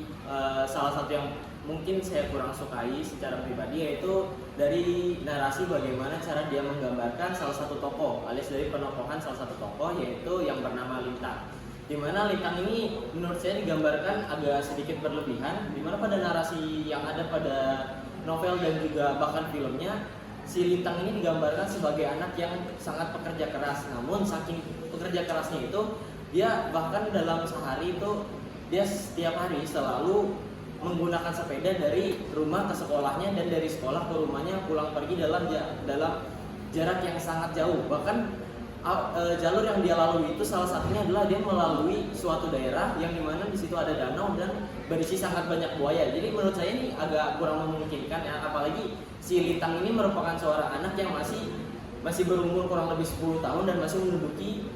salah satu yang mungkin saya kurang sukai secara pribadi, yaitu dari narasi bagaimana cara dia menggambarkan salah satu tokoh, alias dari penokohan salah satu tokoh, yaitu yang bernama Lintang. Dimana Lintang ini menurut saya digambarkan agak sedikit berlebihan, dimana pada narasi yang ada pada novel dan juga bahkan filmnya, si Lintang ini digambarkan sebagai anak yang sangat pekerja keras. Namun saking pekerja kerasnya itu, dia bahkan dalam sehari itu dia setiap hari selalu menggunakan sepeda dari rumah ke sekolahnya dan dari sekolah ke rumahnya pulang pergi dalam jarak yang sangat jauh. Bahkan jalur yang dia lalui itu salah satunya adalah dia melalui suatu daerah yang dimana di situ ada danau dan berisi sangat banyak buaya. Jadi menurut saya ini agak kurang memungkinkan ya, apalagi si Lintang ini merupakan seorang anak yang masih berumur kurang lebih 10 tahun dan masih menduduki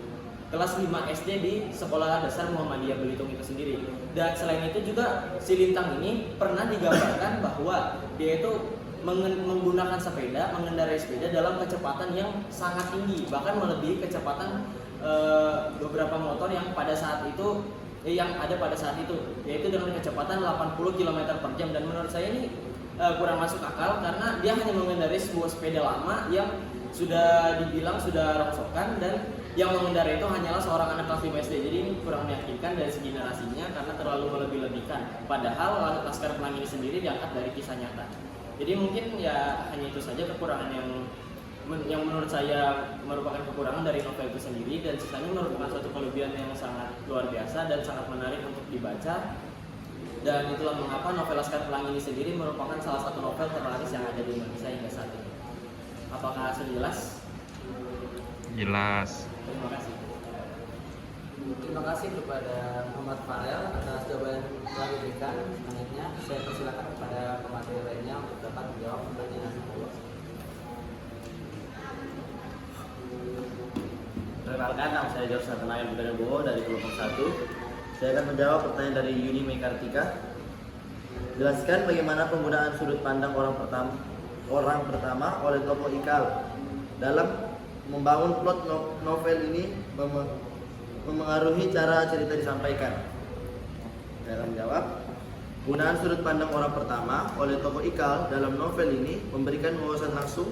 kelas 5 SD di Sekolah Dasar Muhammadiyah Belitung itu sendiri. Dan selain itu juga si Lintang ini pernah digambarkan bahwa dia itu menggunakan sepeda, mengendarai sepeda dalam kecepatan yang sangat tinggi, bahkan melebihi kecepatan beberapa motor yang pada saat itu yaitu dengan kecepatan 80 km per jam. Dan menurut saya ini kurang masuk akal karena dia hanya mengendarai sebuah sepeda lama yang sudah dibilang sudah rongsokan dan yang mengendarai itu hanyalah seorang anak kelas 5 SD. Jadi ini kurang meyakinkan dari segi narasinya karena terlalu melebih-lebihkan. Padahal Laskar Pelangi ini sendiri diangkat dari kisah nyata. Jadi mungkin ya hanya itu saja kekurangan yang menurut saya merupakan kekurangan dari novel itu sendiri, dan sisanya merupakan suatu kelebihan yang sangat luar biasa dan sangat menarik untuk dibaca. Dan itulah mengapa novel Laskar Pelangi ini sendiri merupakan salah satu novel terlaris yang ada di Indonesia hingga saat ini. Apakah sudah jelas? Jelas. Terima kasih. Terima kasih kepada Muhammad Farel atas jawaban yang telah diberikan. Selanjutnya saya persilakan kepada pemateri lainnya untuk dapat menjawab pertanyaan Allah. Perkenalkan, nama saya George Natanael Budanabowo dari kelompok 1. Saya akan menjawab pertanyaan dari Yuni Mekartika. Jelaskan bagaimana penggunaan sudut pandang orang pertama oleh tokoh Ikal dalam membangun plot novel ini memengaruhi cara cerita disampaikan. Saya akan menjawab. Penggunaan sudut pandang orang pertama oleh tokoh Ikal dalam novel ini memberikan wawasan langsung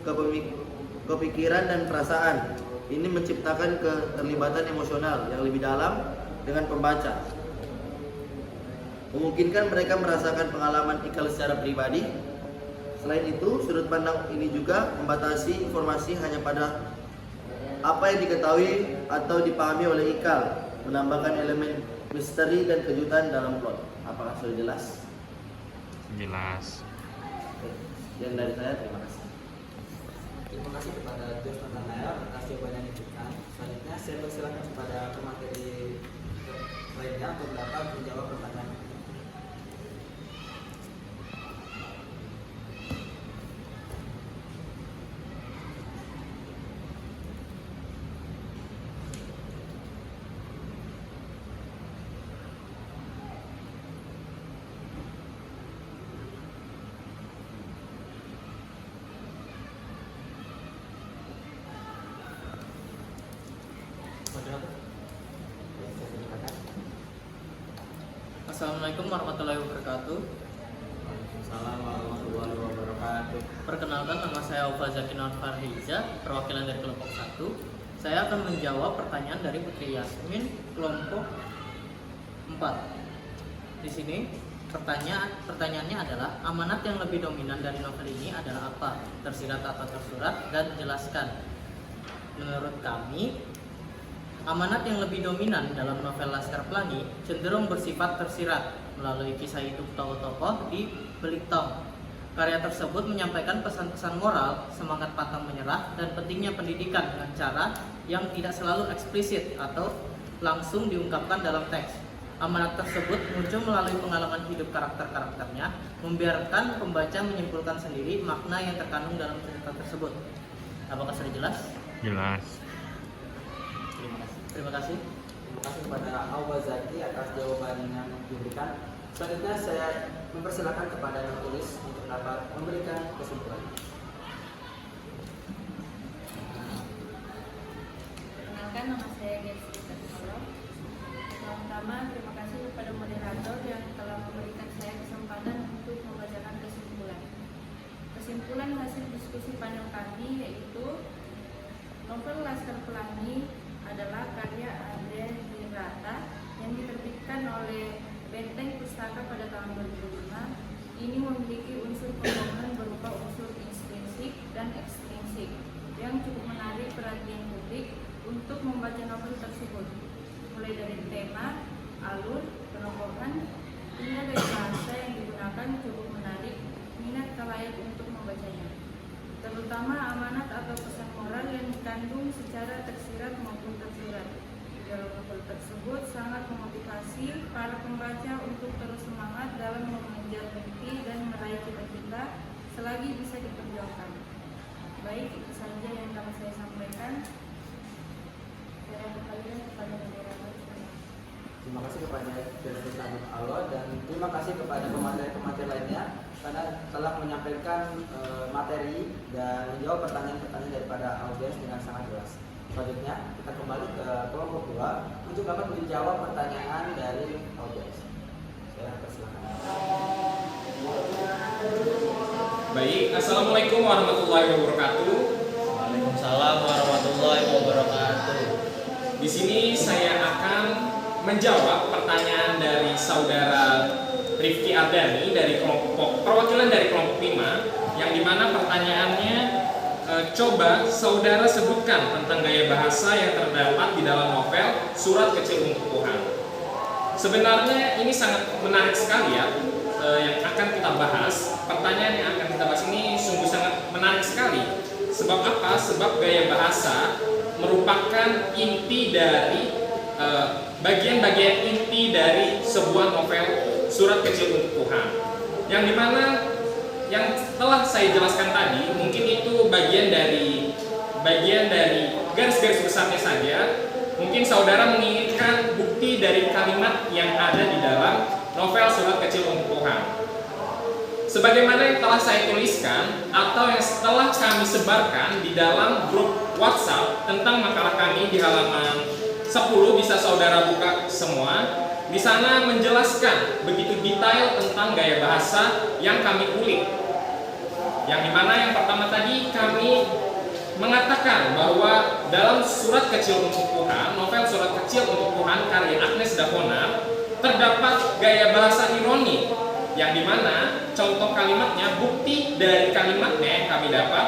ke pikiran dan perasaan. Ini menciptakan keterlibatan emosional yang lebih dalam dengan pembaca. Memungkinkan mereka merasakan pengalaman Ikal secara pribadi. Selain itu, sudut pandang ini juga membatasi informasi hanya pada apa yang diketahui atau dipahami oleh Ikal, menambahkan elemen misteri dan kejutan dalam plot. Apakah sudah jelas? Jelas. Yang dari saya, terima kasih. Terima kasih kepada George Natanael atas jawaban yang diberikan. Selanjutnya saya persilakan kepada pemateri lainnya untuk dapat menjawab pertanyaan. Assalamualaikum warahmatullahi wabarakatuh. Assalamualaikum warahmatullahi wabarakatuh. Perkenalkan, nama saya Ova Zakinur Farhiza, perwakilan dari kelompok 1. Saya akan menjawab pertanyaan dari Putri Yasmin, kelompok 4. Di sini pertanyaannya adalah amanat yang lebih dominan dari novel ini adalah apa? Tersirat atau tersurat, dan jelaskan. Menurut kami, amanat yang lebih dominan dalam novel Laskar Pelangi cenderung bersifat tersirat melalui kisah hidup tokoh-tokoh di Belitung. Karya tersebut menyampaikan pesan-pesan moral, semangat pantang menyerah, dan pentingnya pendidikan dengan cara yang tidak selalu eksplisit atau langsung diungkapkan dalam teks. Amanat tersebut muncul melalui pengalaman hidup karakter-karakternya, membiarkan pembaca menyimpulkan sendiri makna yang terkandung dalam cerita tersebut. Apakah sudah jelas? Jelas. Terima kasih. Terima kasih kepada Auwa Zaki atas jawaban yang diberikan. Selanjutnya saya mempersilakan kepada penulis untuk dapat memberikan kesimpulan. Perkenalkan, nama saya Gersi Tertolong. Pertama-tama terima kasih kepada moderator yang telah memberikan saya kesempatan untuk membacakan kesimpulan. Kesimpulan hasil diskusi panel kami yaitu novel Laskar Pelangi adalah karya Andre Dirata yang diterbitkan oleh Benteng Pustaka pada tahun 2005. Ini memiliki unsur pembangunan berupa unsur intrinsik dan ekstrinsik yang cukup menarik perhatian publik untuk membaca novel tersebut, mulai dari tema, alur, penokhohan, hingga dari bahasa diharapkan cukup menarik minat khalayak untuk membacanya, terutama amanat atau pesan moral yang dikandung secara tersirat maupun tersurat. Dalam novel tersebut sangat memotivasi para pembaca untuk terus semangat dalam mengejar mimpi dan meraih cita-cita selagi bisa diperjuangkan. Baik, itu saja yang dapat saya sampaikan. Saya kembalikan kepada moderator. Terima kasih kepada Direktur Allah dan terima kasih kepada pemateri-pemateri lainnya karena telah menyampaikan materi dan menjawab pertanyaan-pertanyaan daripada audiens dengan sangat jelas. Selanjutnya kita kembali ke kelompok 2 untuk dapat menjawab pertanyaan dari audiens. Saya persilakan. Baik, Assalamualaikum warahmatullahi wabarakatuh. Waalaikumsalam warahmatullahi wabarakatuh. Di sini saya akan menjawab pertanyaan dari saudara Rifki Ardani dari kelompok perwakilan dari kelompok 5, yang dimana pertanyaannya coba saudara sebutkan tentang gaya bahasa yang terdapat di dalam novel Surat Kecil Untuk Tuhan. Sebenarnya ini sangat menarik sekali ya, yang akan kita bahas. Pertanyaan yang akan kita bahas ini sungguh sangat menarik sekali. Sebab apa? Sebab gaya bahasa merupakan inti dari bagian-bagian inti dari sebuah novel Surat Kecil Untuk Tuhan, yang dimana yang telah saya jelaskan tadi mungkin itu bagian dari garis-garis besarnya saja. Mungkin saudara menginginkan bukti dari kalimat yang ada di dalam novel Surat Kecil Untuk Tuhan. Sebagaimana yang telah saya tuliskan atau yang setelah kami sebarkan di dalam grup WhatsApp tentang makalah kami di halaman 10, bisa saudara buka semua. Di sana menjelaskan begitu detail tentang gaya bahasa yang kami ulik. Yang dimana yang pertama tadi kami mengatakan bahwa dalam Surat Kecil Untuk Tuhan, novel Surat Kecil Untuk Tuhan karya Agnes Daponar, terdapat gaya bahasa ironi, yang dimana contoh kalimatnya, bukti dari kalimatnya yang kami dapat.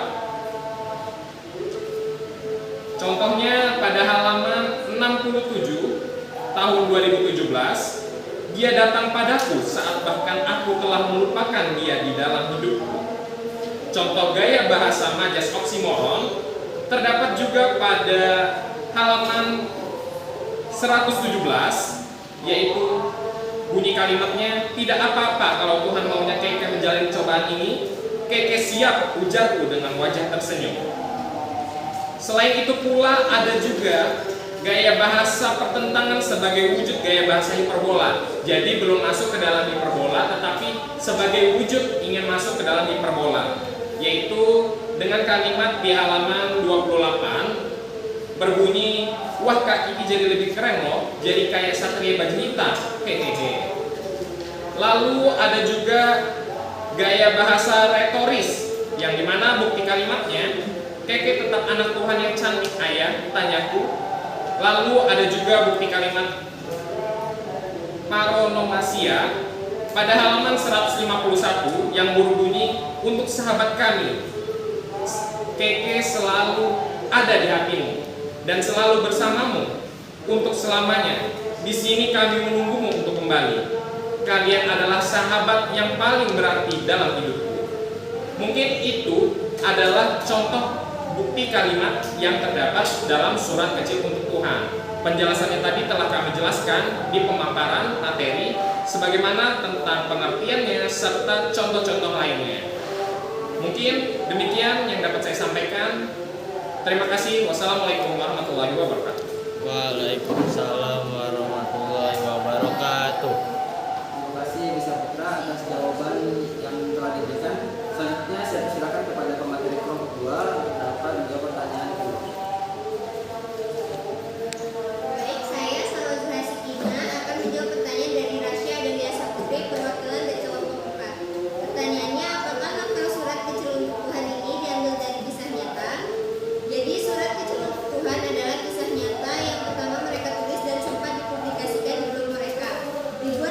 Contohnya pada halaman 67 tahun 2017, dia datang padaku saat bahkan aku telah melupakan dia di dalam hidupku. Contoh gaya bahasa majas oksimoron terdapat juga pada halaman 117, yaitu bunyi kalimatnya, tidak apa-apa kalau Tuhan maunya Keke menjalani cobaan ini, Keke siap, ujarku dengan wajah tersenyum. Selain itu pula ada juga gaya bahasa pertentangan sebagai wujud gaya bahasa hiperbola. Jadi belum masuk ke dalam hiperbola, tetapi sebagai wujud ingin masuk ke dalam hiperbola, yaitu dengan kalimat di halaman 28 berbunyi, wah Kak Kiki jadi lebih keren loh, jadi kayak satria baju hitam, hehehe. Lalu ada juga gaya bahasa retoris, yang dimana bukti kalimatnya, Keke tetap anak Tuhan yang cantik ayah, tanyaku. Lalu ada juga bukti kalimat paronomasia pada halaman 151 yang berbunyi, untuk sahabat kami, Keke selalu ada di hatimu dan selalu bersamamu untuk selamanya. Di sini kami menunggumu untuk kembali. Kalian adalah sahabat yang paling berarti dalam hidupku. Mungkin itu adalah contoh bukti kalimat yang terdapat dalam Surat Kecil Untuk Tuhan. Penjelasannya tadi telah kami jelaskan di pemaparan materi, sebagaimana tentang pengertiannya serta contoh-contoh lainnya. Mungkin demikian yang dapat saya sampaikan. Terima kasih. Wassalamualaikum warahmatullahi wabarakatuh. Waalaikumsalam warahmatullahi wabarakatuh. Terima kasih Bisa Putra atas jawaban yang telah diberikan. Selanjutnya saya persilakan kepada pemateri kelompok 2 untuk dapat menjawab pertanyaan itu. Baik, saya Salwa Sikina akan menjawab pertanyaan dari Rasya dan Yasa Putri, perwakilan dari kelompok 4. Pertanyaannya, apakah novel Surat Kecil Untuk Tuhan ini diambil dari kisah nyata? Jadi Surat Kecil Untuk Tuhan adalah kisah nyata yang pertama mereka tulis dan sempat dipublikasikan di blog mereka. Dibuat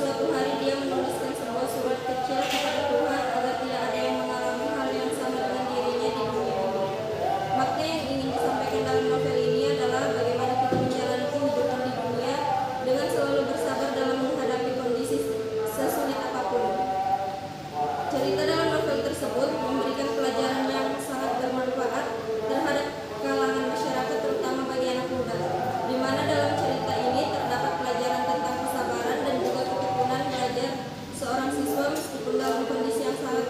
suatu hari dia menuliskan sebuah surat kecil kepada Tuhan agar tidak ada yang mengalami hal yang sama dengan dirinya di dunia ini. Makna yang ingin disampaikan dalam novel ini adalah bagaimana kita menjalani kehidupan di dunia dengan selalu bersabar dalam menghadapi kondisi sesulit apapun. Cerita dalam novel tersebut memberikan pelajaran yang sangat bermanfaat terhadap kalangan masyarakat, terutama bagi anak muda, di mana dalam cerita ini terdapat pelajaran tentang kesabaran dan juga ketekunan belajar seorang siswa meskipun dalam kondisi yang sangat